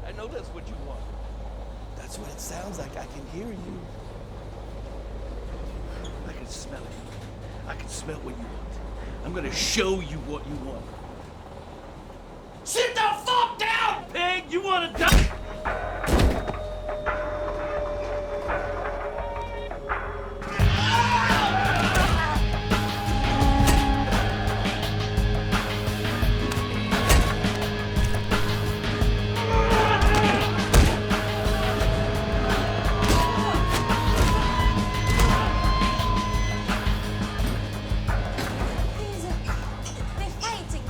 I know that's what you want. That's what it sounds like. I can hear you. I can smell it. I can smell what you want. I'm gonna show you what you want. Sit the fuck down, pig! You wanna die? They're fighting.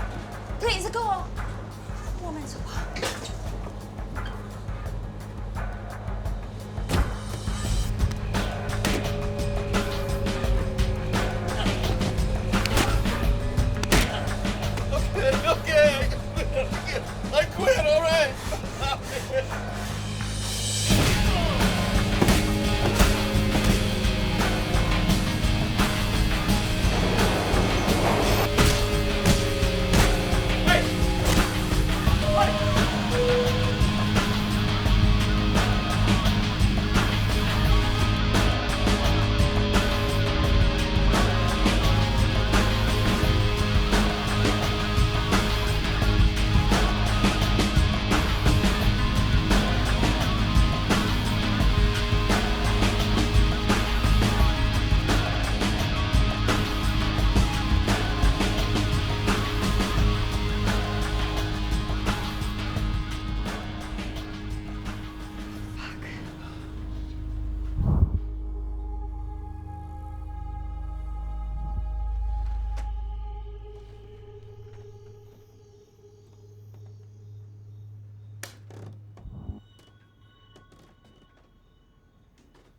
Please go on. 我们走吧。Okay. I quit, all right.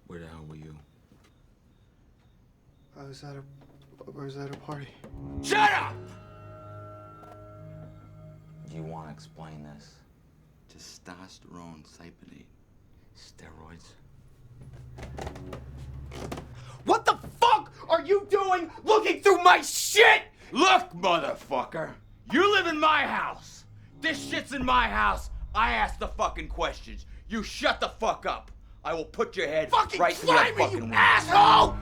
Where the hell were you? I was at a party. Shut up! Do you want to explain this? Testosterone cypionate. Steroids. What the fuck are you doing looking through my shit? Look, motherfucker. You live in my house. This shit's in my house. I ask the fucking questions. You shut the fuck up. I will put your head Fucking right through try that me, fucking you window. asshole!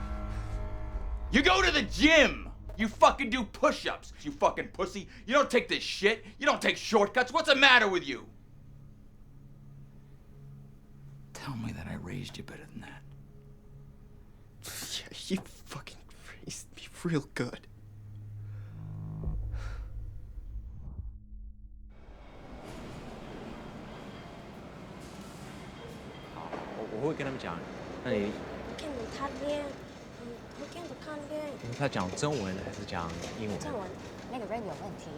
You go to the gym. You fucking do push-ups. You fucking pussy. You don't take this shit. You don't take shortcuts. What's the matter with you? Tell me that I raised you better than that. Yeah, you fucking raised me real good.我会跟他们讲，那你看他练，我看着看练。他讲中文还是讲英文？中文，那个人有问题。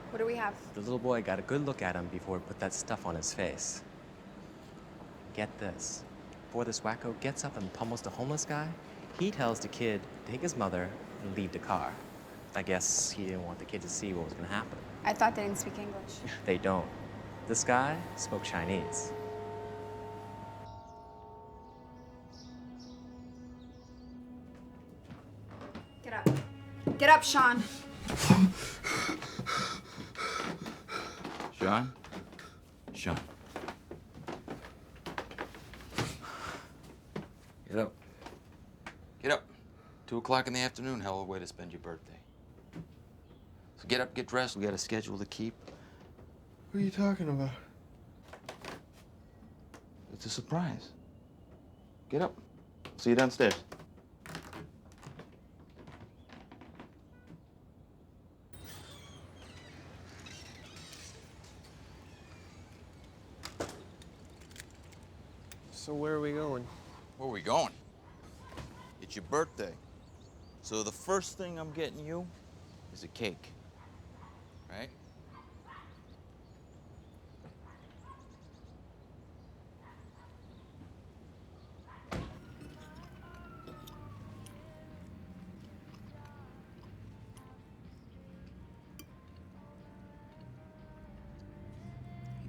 What do we have? The little boy got a good look at him before he put that stuff on his face. Get this. Before this wacko gets up and pummels the homeless guy, he tells the kid to take his mother and leave the car. I guess he didn't want the kid to see what was going to happen. I thought they didn't speak English. They don't. This guy spoke Chinese. Get up. Get up, Sean. Sean? Sean. Get up. Get up. 2 o'clock in the afternoon, hell of a way to spend your birthday. So get up, get dressed, we got a schedule to keep. What are you talking about? It's a surprise. Get up. See you downstairs. So where are we going? Where are we going? It's your birthday. So the first thing I'm getting you is a cake. Right?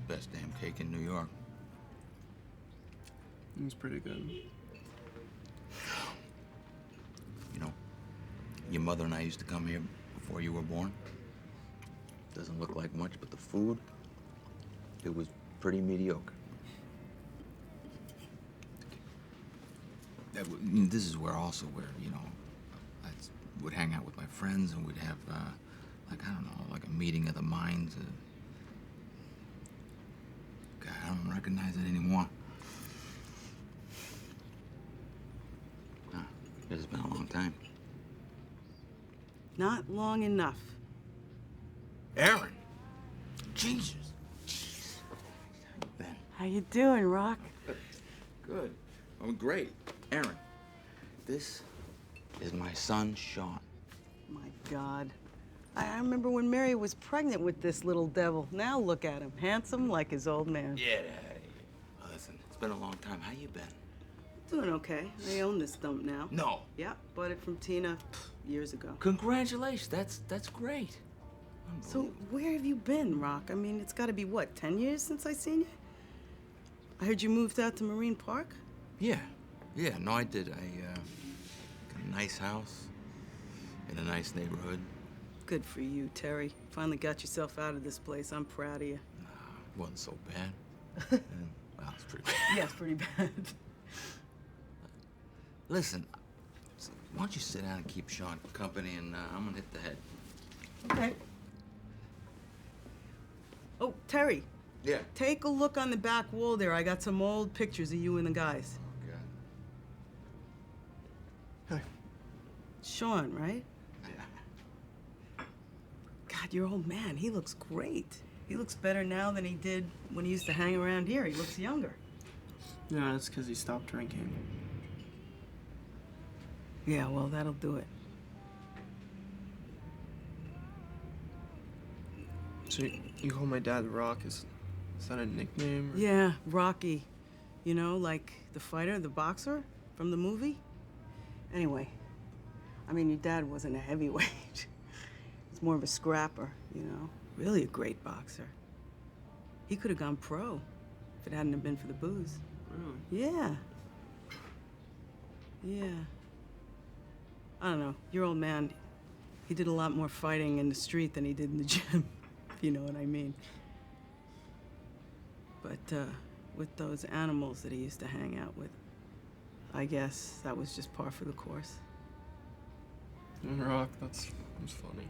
Best damn cake in New York. It was pretty good. You know, your mother and I used to come here before you were born. Doesn't look like much, but the food, it was pretty mediocre. This is where also where, you know, I would hang out with my friends and we'd have, like, I don't know, like a meeting of the minds. God, I don't recognize it anymore. It's been a long time. Not long enough. Aaron! Jesus! Jeez. Ben. How you doing, Rock? Good. Oh, great. Aaron, this is my son, Sean. My God. I remember when Mary was pregnant with this little devil. Now look at him. Handsome like his old man. Get out of here. Oh, listen, it's been a long time. How you been? Doing okay. I own this dump now. No. Yeah, bought it from Tina years ago. Congratulations. That's great. So where have you been, Rock? I mean, it's got to be, what, 10 years since I seen you? I heard you moved out to Marine Park? Yeah. Yeah, no, I did. I got a nice house in a nice neighborhood. Good for you, Terry. Finally got yourself out of this place. I'm proud of you. Wasn't so bad. Well, it's pretty bad. Yeah, it's pretty bad. Listen, why don't you sit down and keep Sean company, and I'm gonna hit the head. Okay. Oh, Terry. Yeah. Take a look on the back wall there. I got some old pictures of you and the guys. Hi. Sean, right? God, your old man, he looks great. He looks better now than he did when he used to hang around here. He looks younger. Yeah, that's because he stopped drinking. Yeah, well, that'll do it. So you call my dad Rock? Is that a nickname? Or? Yeah, Rocky. You know, like the fighter, the boxer from the movie? Anyway, I mean, your dad wasn't a heavyweight. He's more of a scrapper, you know? Really a great boxer. He could have gone pro if it hadn't have been for the booze. Really? Yeah. Yeah. I don't know. Your old man, he did a lot more fighting in the street than he did in the gym, if you know what I mean. But with those animals that he used to hang out with, I guess that was just par for the course. Rock, that's funny.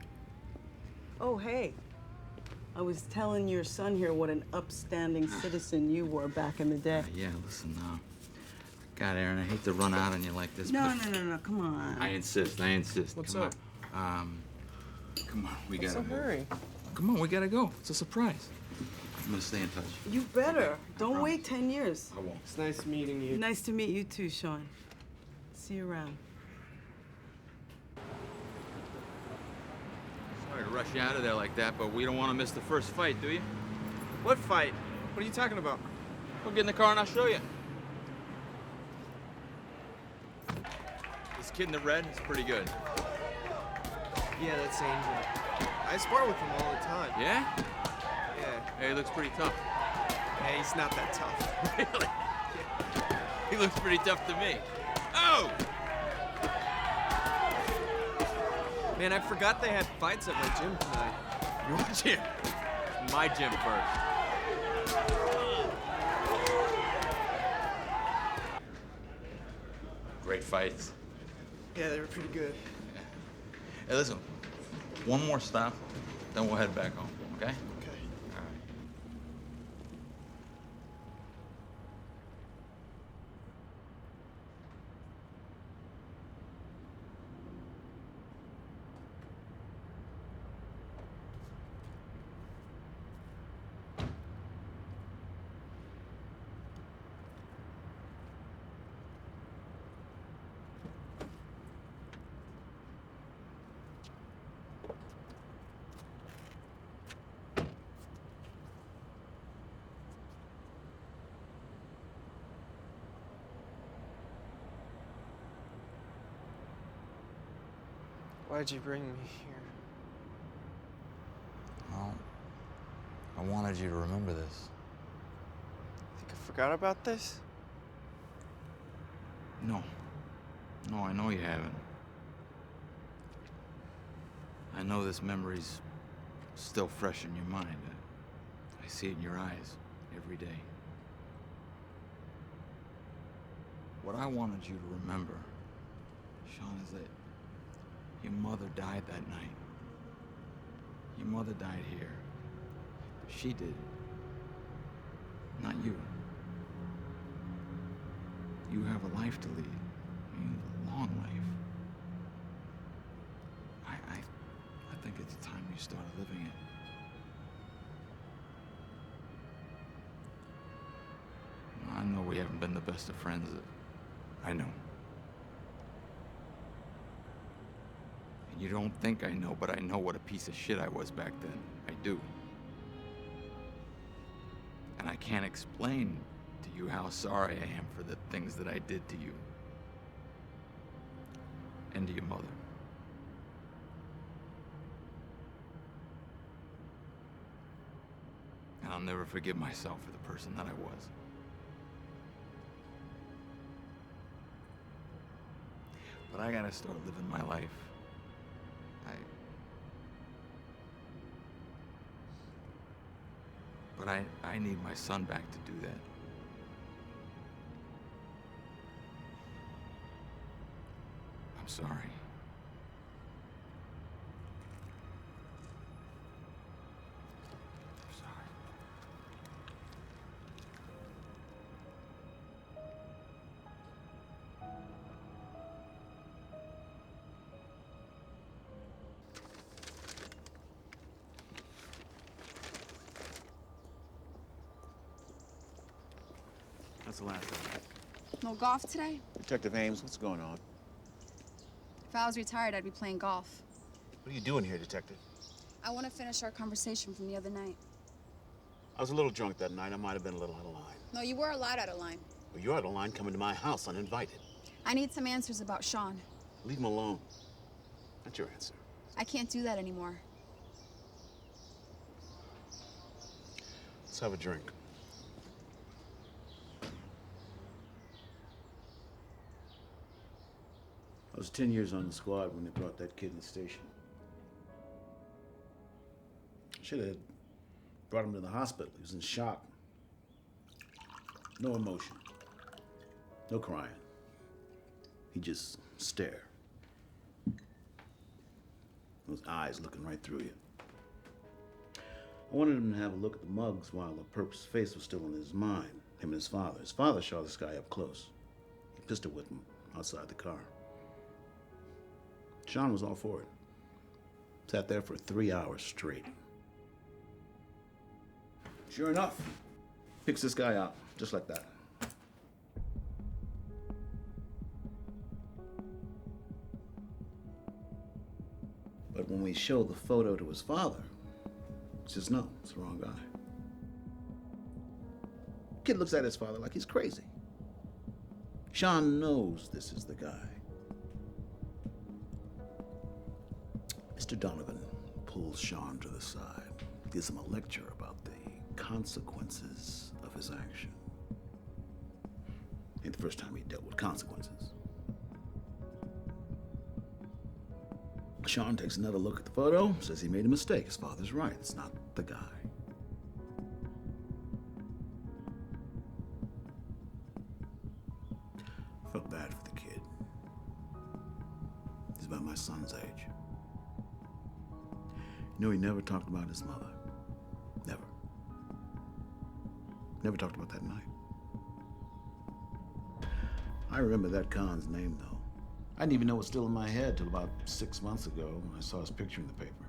Oh, hey. I was telling your son here what an upstanding citizen you were back in the day. Yeah, listen, God, Aaron, I hate to run out on you like this, No, but... no, come on. I insist. What's Come up? on. Come on, we What's gotta the hurry? Come on, we gotta go. It's a surprise. I'm gonna stay in touch. You better. Don't wait 10 years. I won't. It's nice meeting you. Nice to meet you too, Sean. See you around. Sorry to rush you out of there like that, but we don't want to miss the first fight, do you? What fight? What are you talking about? We'll get in the car and I'll show you. This kid in the red is pretty good. Yeah, that's Angel. I spar with him all the time. Yeah? Yeah. Hey, he looks pretty tough. Hey, he's not that tough. Really? He looks pretty tough to me. Oh! Man, I forgot they had fights at my gym tonight. Your gym? My gym first. Great fights. Yeah, they were pretty good. Hey, listen, one more stop, then we'll head back home, okay? Okay. All right. Why'd you bring me here? Well, I wanted you to remember this. Think I forgot about this? No. No, I know you haven't. I know this memory's still fresh in your mind. I see it in your eyes every day. What I wanted you to remember, Sean, is that your mother died that night. Your mother died here. She did. Not you. You have a life to lead. I mean, a long life. I think it's time you started living it. I know we haven't been the best of friends. I know. And you don't think I know, but I know what a piece of shit I was back then. I do. And I can't explain to you how sorry I am for the things that I did to you. And to your mother. And I'll never forgive myself for the person that I was. But I gotta start living my life. But I need my son back to do that. I'm sorry. I'm sorry. That's the last of it. No golf today? Detective Ames, what's going on? If I was retired, I'd be playing golf. What are you doing here, Detective? I want to finish our conversation from the other night. I was a little drunk that night. I might have been a little out of line. No, you were a lot out of line. Well, you're out of line coming to my house uninvited. I need some answers about Sean. Leave him alone. That's your answer. I can't do that anymore. Let's have a drink. I was 10 years on the squad when they brought that kid in the station. Should have brought him to the hospital. He was in shock. No emotion. No crying. He just stared. Those eyes looking right through you. I wanted him to have a look at the mugs while the perp's face was still in his mind. Him and his father. His father saw this guy up close. He pistol whipped him outside the car. Sean was all for it. Sat there for 3 hours straight. Sure enough, picks this guy out, just like that. But when we show the photo to his father, he says, no, it's the wrong guy. Kid looks at his father like he's crazy. Sean knows this is the guy. Mr. Donovan pulls Sean to the side, gives him a lecture about the consequences of his action. Ain't the first time he dealt with consequences. Sean takes another look at the photo, says he made a mistake. His father's right. It's not the guy. I felt bad for the kid. He's about my son's age. You know, he never talked about his mother. Never. Never talked about that night. I remember that Khan's name, though. I didn't even know it was still in my head till about 6 months ago when I saw his picture in the paper.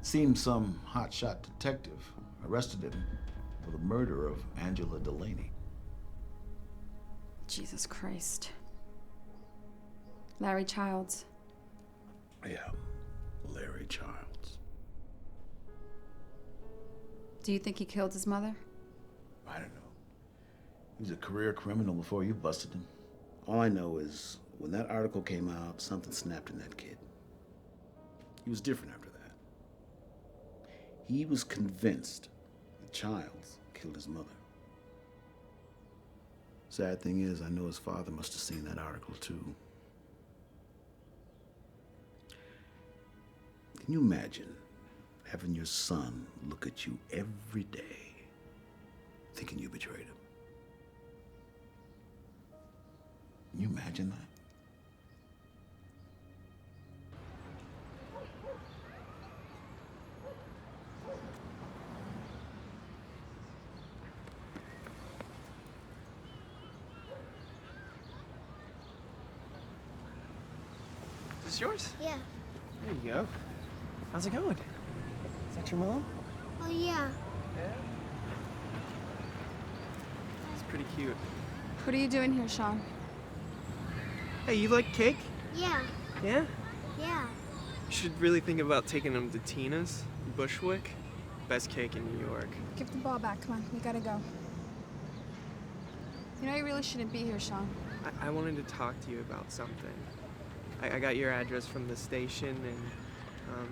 Seemed some hotshot detective arrested him for the murder of Angela Delaney. Jesus Christ. Larry Childs. Yeah, Larry Childs. Do you think he killed his mother? I don't know. He was a career criminal before you busted him. All I know is when that article came out, something snapped in that kid. He was different after that. He was convinced that Childs killed his mother. Sad thing is, I know his father must have seen that article too. Can you imagine having your son look at you every day, thinking you betrayed him? Can you imagine that? Is this yours? Yeah. There you go. How's it going? Is that your mom? Oh, yeah. Yeah. It's pretty cute. What are you doing here, Sean? Hey, you like cake? Yeah. Yeah? Yeah. You should really think about taking them to Tina's in Bushwick. Best cake in New York. Give the ball back. Come on, we gotta go. You know you really shouldn't be here, Sean. I wanted to talk to you about something. I got your address from the station, and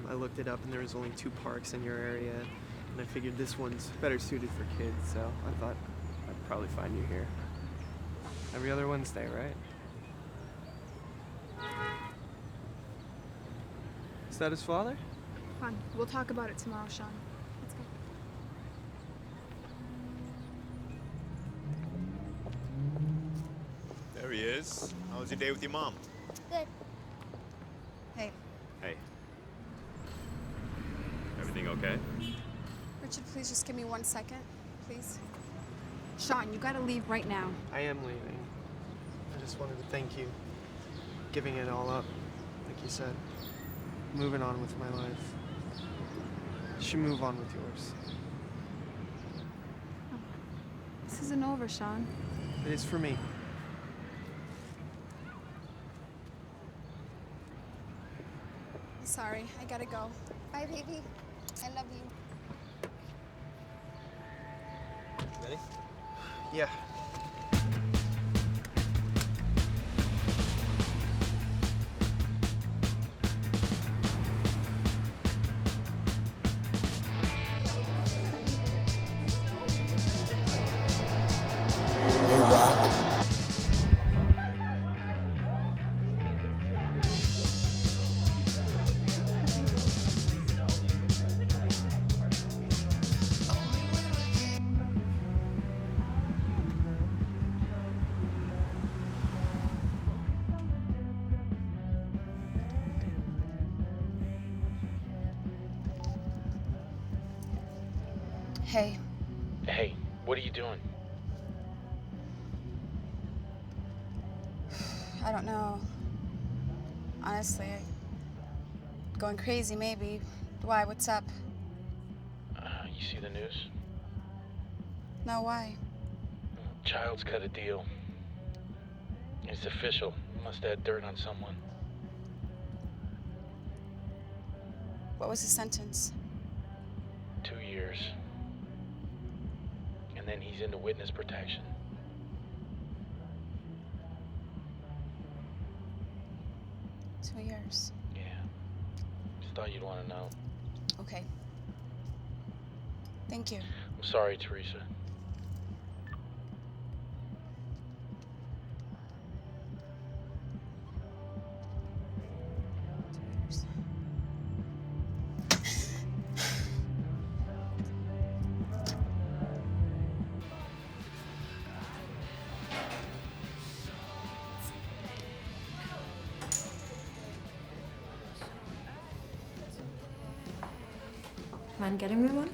I looked it up, and there was only 2 parks in your area, and I figured this one's better suited for kids, so I thought I'd probably find you here. Every other Wednesday, right? Is that his father? Come on, we'll talk about it tomorrow, Sean. Let's go. There he is. How was your day with your mom? Good. Hey, Hey. Everything okay? Richard, please just give me 1 second, please. Sean, you gotta leave right now. I am leaving. I just wanted to thank you. Giving it all up, like you said. Moving on with my life. You should move on with yours. This isn't over, Sean. It is for me. Sorry, I gotta go. Bye, baby. I love you. Ready? Yeah. Hey, Hey, what are you doing? I don't know. Honestly, going crazy maybe. Why? What's up? You see the news? No, why? Child's cut a deal. It's official. Must add dirt on someone. What was the sentence? 2 years. And then he's into witness protection. Two years. Yeah. Just thought you'd want to know. Okay. Thank you. I'm sorry, Teresa. mind getting me one?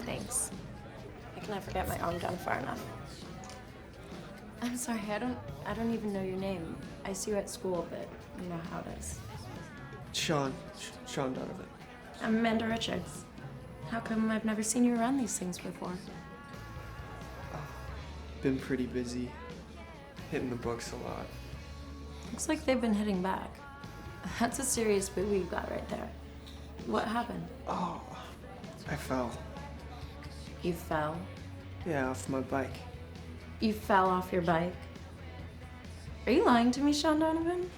Thanks. I can never get my arm down far enough. I'm sorry, I don't even know your name. I see you at school, but you know how it is. Sean Donovan. I'm Amanda Richards. How come I've never seen you around these things before? Been pretty busy, hitting the books a lot. Looks like they've been hitting back. That's a serious boo you got right there. What happened? Oh, I fell. You fell? Yeah, off my bike. You fell off your bike? Are you lying to me, Sean Donovan?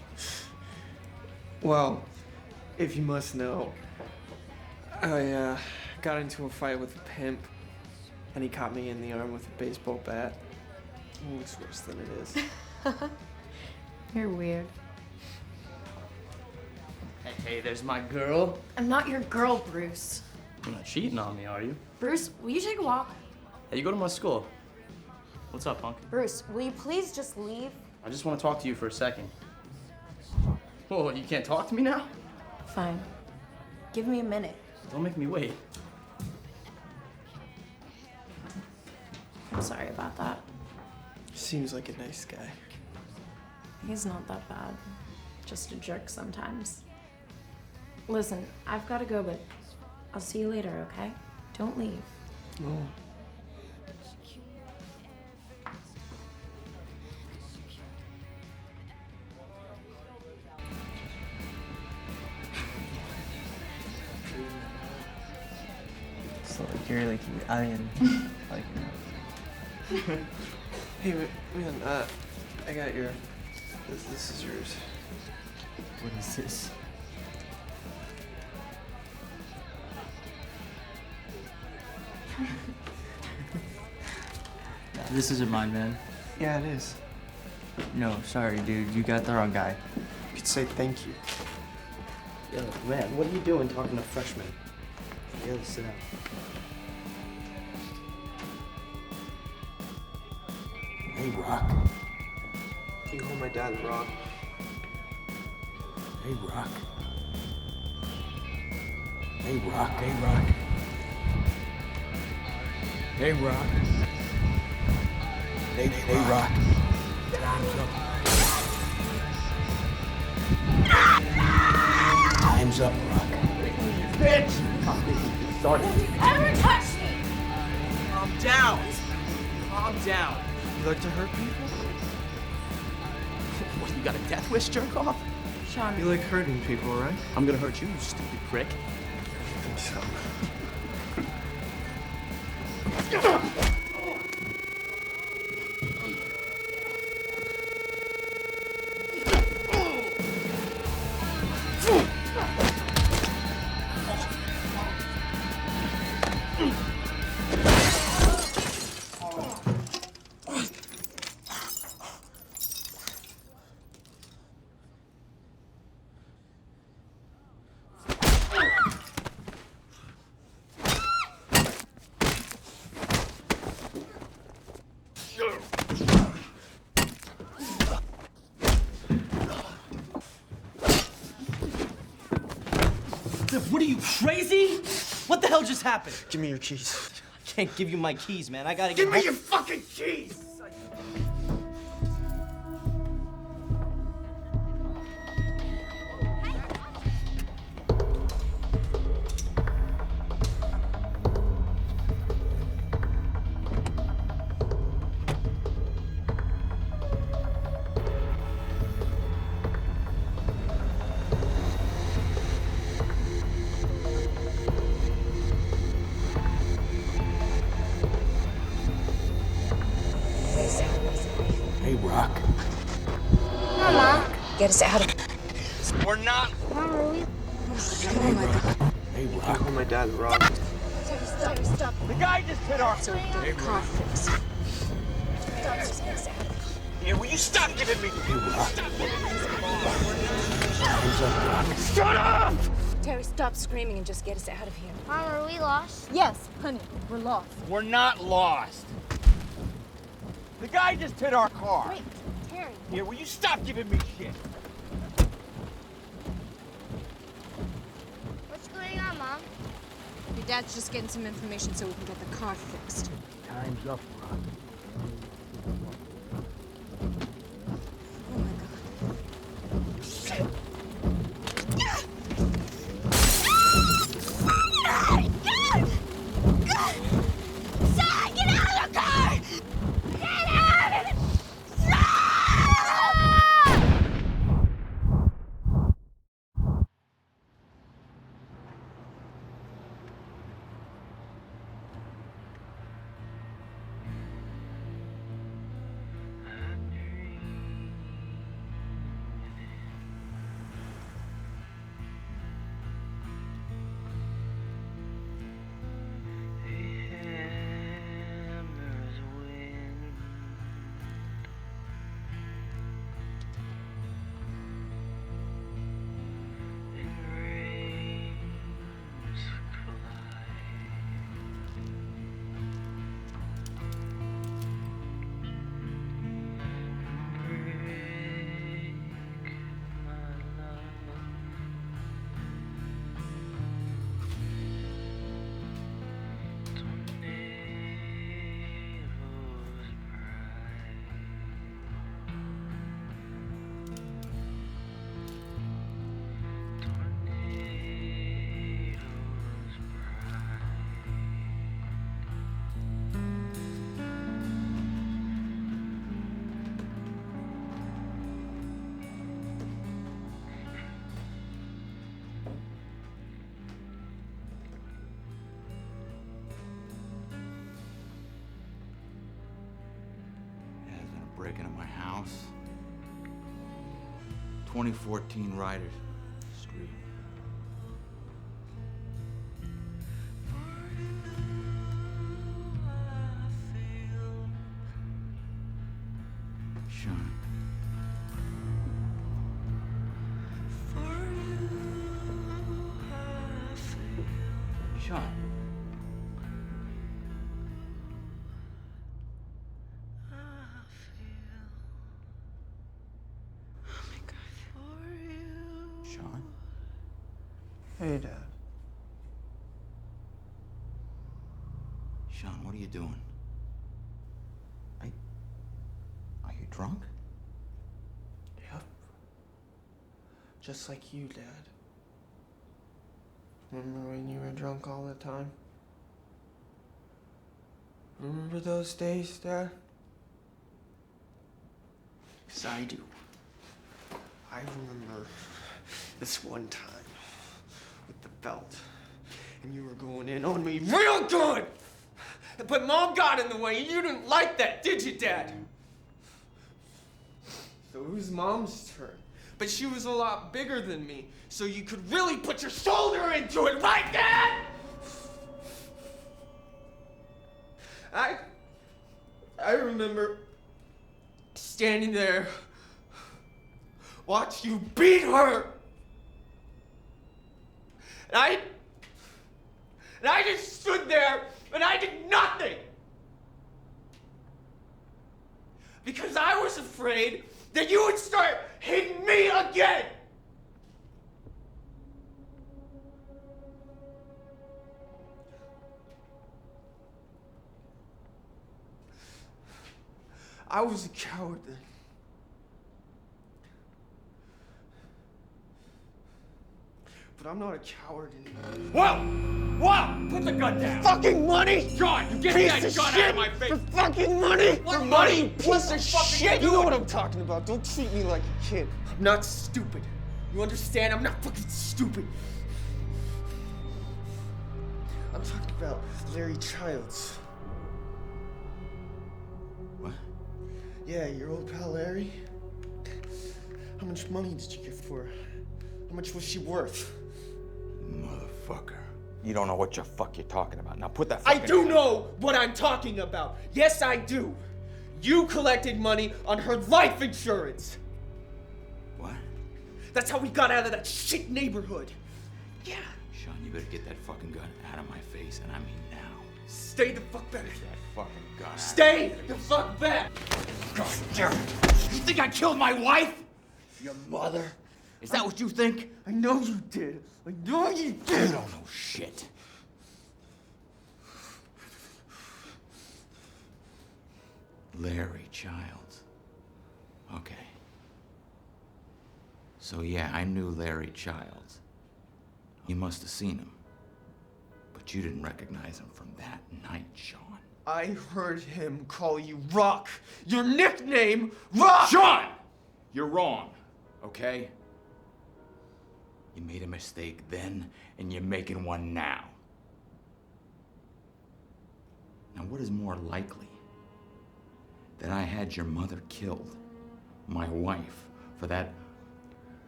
Well, if you must know, I got into a fight with a pimp, and he caught me in the arm with a baseball bat. It looks worse than it is. You're weird. Hey, there's my girl. I'm not your girl, Bruce. You're not cheating on me, are you? Bruce, will you take a walk? Hey, you go to my school. What's up, punk? Bruce, will you please just leave? I just want to talk to you for a second. Whoa, you can't talk to me now? Fine. Give me a minute. Don't make me wait. I'm sorry about that. Seems like a nice guy. He's not that bad. Just a jerk sometimes. Listen, I've got to go, but I'll see you later, okay? Don't leave. No. So you're like Italian, like. Hey, man, I got your. This is yours. What is this? This isn't mine, man. Yeah, it is. No, sorry, dude. You got the wrong guy. You could say thank you. Yo, man, what are you doing talking to freshmen? You gotta sit down. Hey, Rock. You call my dad Rock. Hey, Rock. Hey, Rock. Hey, Rock. Hey, Rock. Hey, Rock. Time's up. Time's up, Rock. Bitch! Sorry. Ever touch me? Calm down. Calm down. You like to hurt people? What, you got a death wish, jerk off? Sean. You like hurting people, right? I'm gonna hurt you, you stupid prick. I think so. What are you, crazy? What the hell just happened? Give me your keys. I can't give you my keys, man. I gotta get Give me home. your fucking keys! Hey, Rock. Mama. Get us out of. We're not. Mama, are we? Oh my God. Hey, You Rock. call my dad Rock. Stop, stop. The guy just hit our. Hey, car. Stop, just get us out of Here, will you stop giving me? Hey, Rock. Time's up, Rock. Shut up! Terry, stop screaming and just get us out of here. Mom, are we lost? Yes, honey, we're lost. We're not lost. The guy just hit our car. Wait, Terry. Here, will you stop giving me shit? Mom, your dad's just getting some information so we can get the car fixed. Time's up, Ron. Son, get out of the car! Get out of it! Breaking into my house. 2014 Ryder Street. Sean. Sean. Sean? Hey, Dad. Sean, what are you doing? Are you drunk? Yep. Just like you, Dad. Remember when you were drunk all the time? Remember those days, Dad? 'Cause I do. I remember this one time with the belt, and you were going in on me real good! But Mom got in the way, and you didn't like that, did you, Dad? So it was Mom's turn. But she was a lot bigger than me, so you could really put your shoulder into it, right, Dad? I remember standing there, watch you beat her. And I just stood there and I did nothing. Because I was afraid that you would start hitting me again. I was a coward then. But I'm not a coward anymore. Whoa! Whoa! Put the gun down! Fucking money! John, you get that gun out of my face! For fucking money! What For money? money, piece of fuck are you shit! You know doing? what I'm talking about. Don't treat me like a kid. I'm not stupid. You understand? I'm not fucking stupid. I'm talking about Larry Childs. What? Yeah, your old pal Larry. How much money did you get for her? How much was she worth? Motherfucker. You don't know what the fuck you're talking about. Now put that I fucking... do know what I'm talking about. Yes, I do. You collected money on her life insurance. What? That's how we got out of that shit neighborhood. Yeah. Sean, you better get that fucking gun out of my face, and I mean now. Stay the fuck back. Get that fucking gun out. Stay the fuck back. God damn it. You think I killed my wife? Your mother Is that what you think? I know you did. I know you did. You don't know shit. Larry Childs. Okay. So yeah, I knew Larry Childs. You must have seen him. But you didn't recognize him from that night, Sean. I heard him call you Rock. Your nickname, Rock! Sean! You're wrong, okay? You made a mistake then, and you're making one now. Now, what is more likely? That I had your mother killed, my wife, for that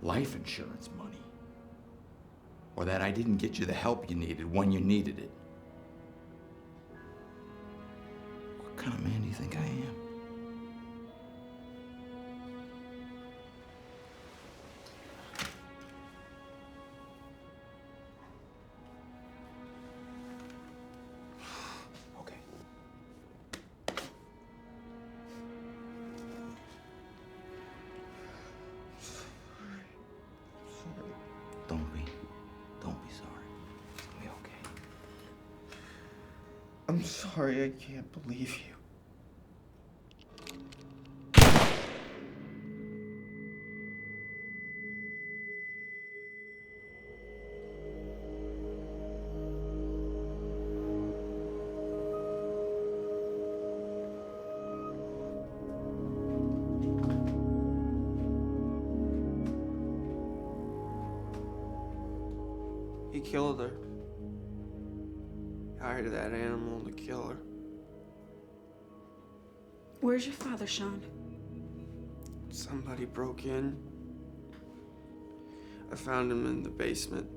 life insurance money? Or that I didn't get you the help you needed when you needed it? What kind of man do you think I am? Don't be sorry. It'll be okay. I'm sorry, I can't believe you. He killed her. Hired that animal to kill her. Where's your father, Sean? Somebody broke in. I found him in the basement.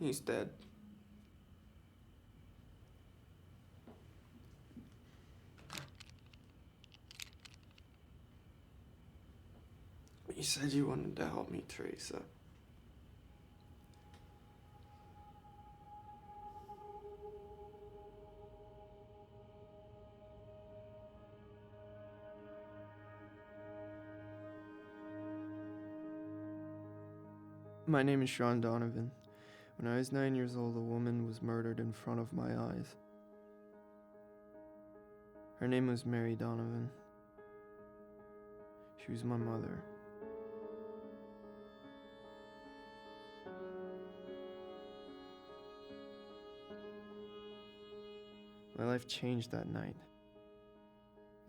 He's dead. You said you wanted to help me, Teresa. My name is Sean Donovan. When I was 9 years old, a woman was murdered in front of my eyes. Her name was Mary Donovan. She was my mother. My life changed that night.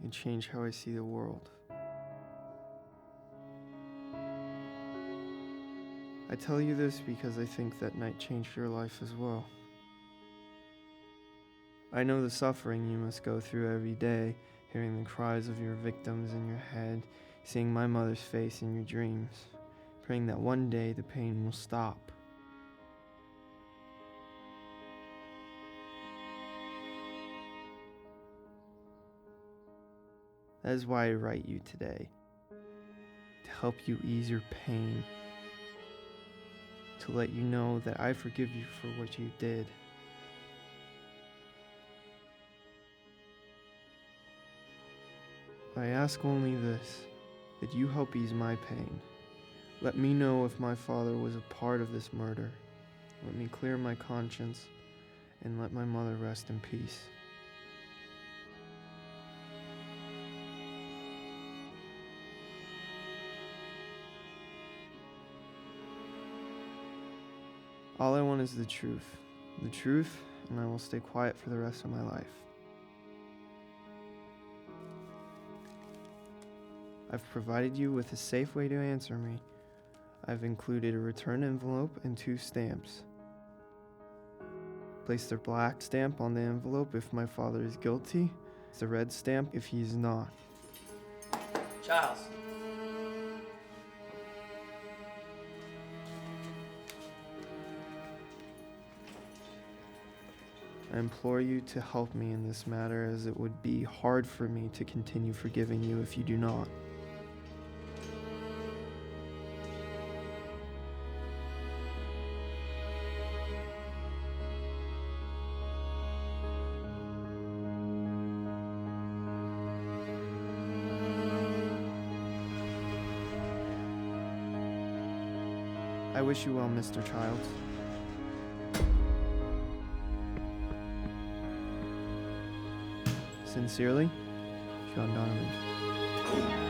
It changed how I see the world. I tell you this because I think that night changed your life as well. I know the suffering you must go through every day, hearing the cries of your victims in your head, seeing my mother's face in your dreams, praying that one day the pain will stop. That is why I write you today, to help you ease your pain, to let you know that I forgive you for what you did. I ask only this, that you help ease my pain. Let me know if my father was a part of this murder. Let me clear my conscience, and let my mother rest in peace. All I want is the truth, and I will stay quiet for the rest of my life. I've provided you with a safe way to answer me. I've included a return envelope and 2 stamps. Place the black stamp on the envelope if my father is guilty, the red stamp if he is not. Charles. I implore you to help me in this matter, as it would be hard for me to continue forgiving you if you do not. wish you well, Mr. Childs. Sincerely, Sean Donovan.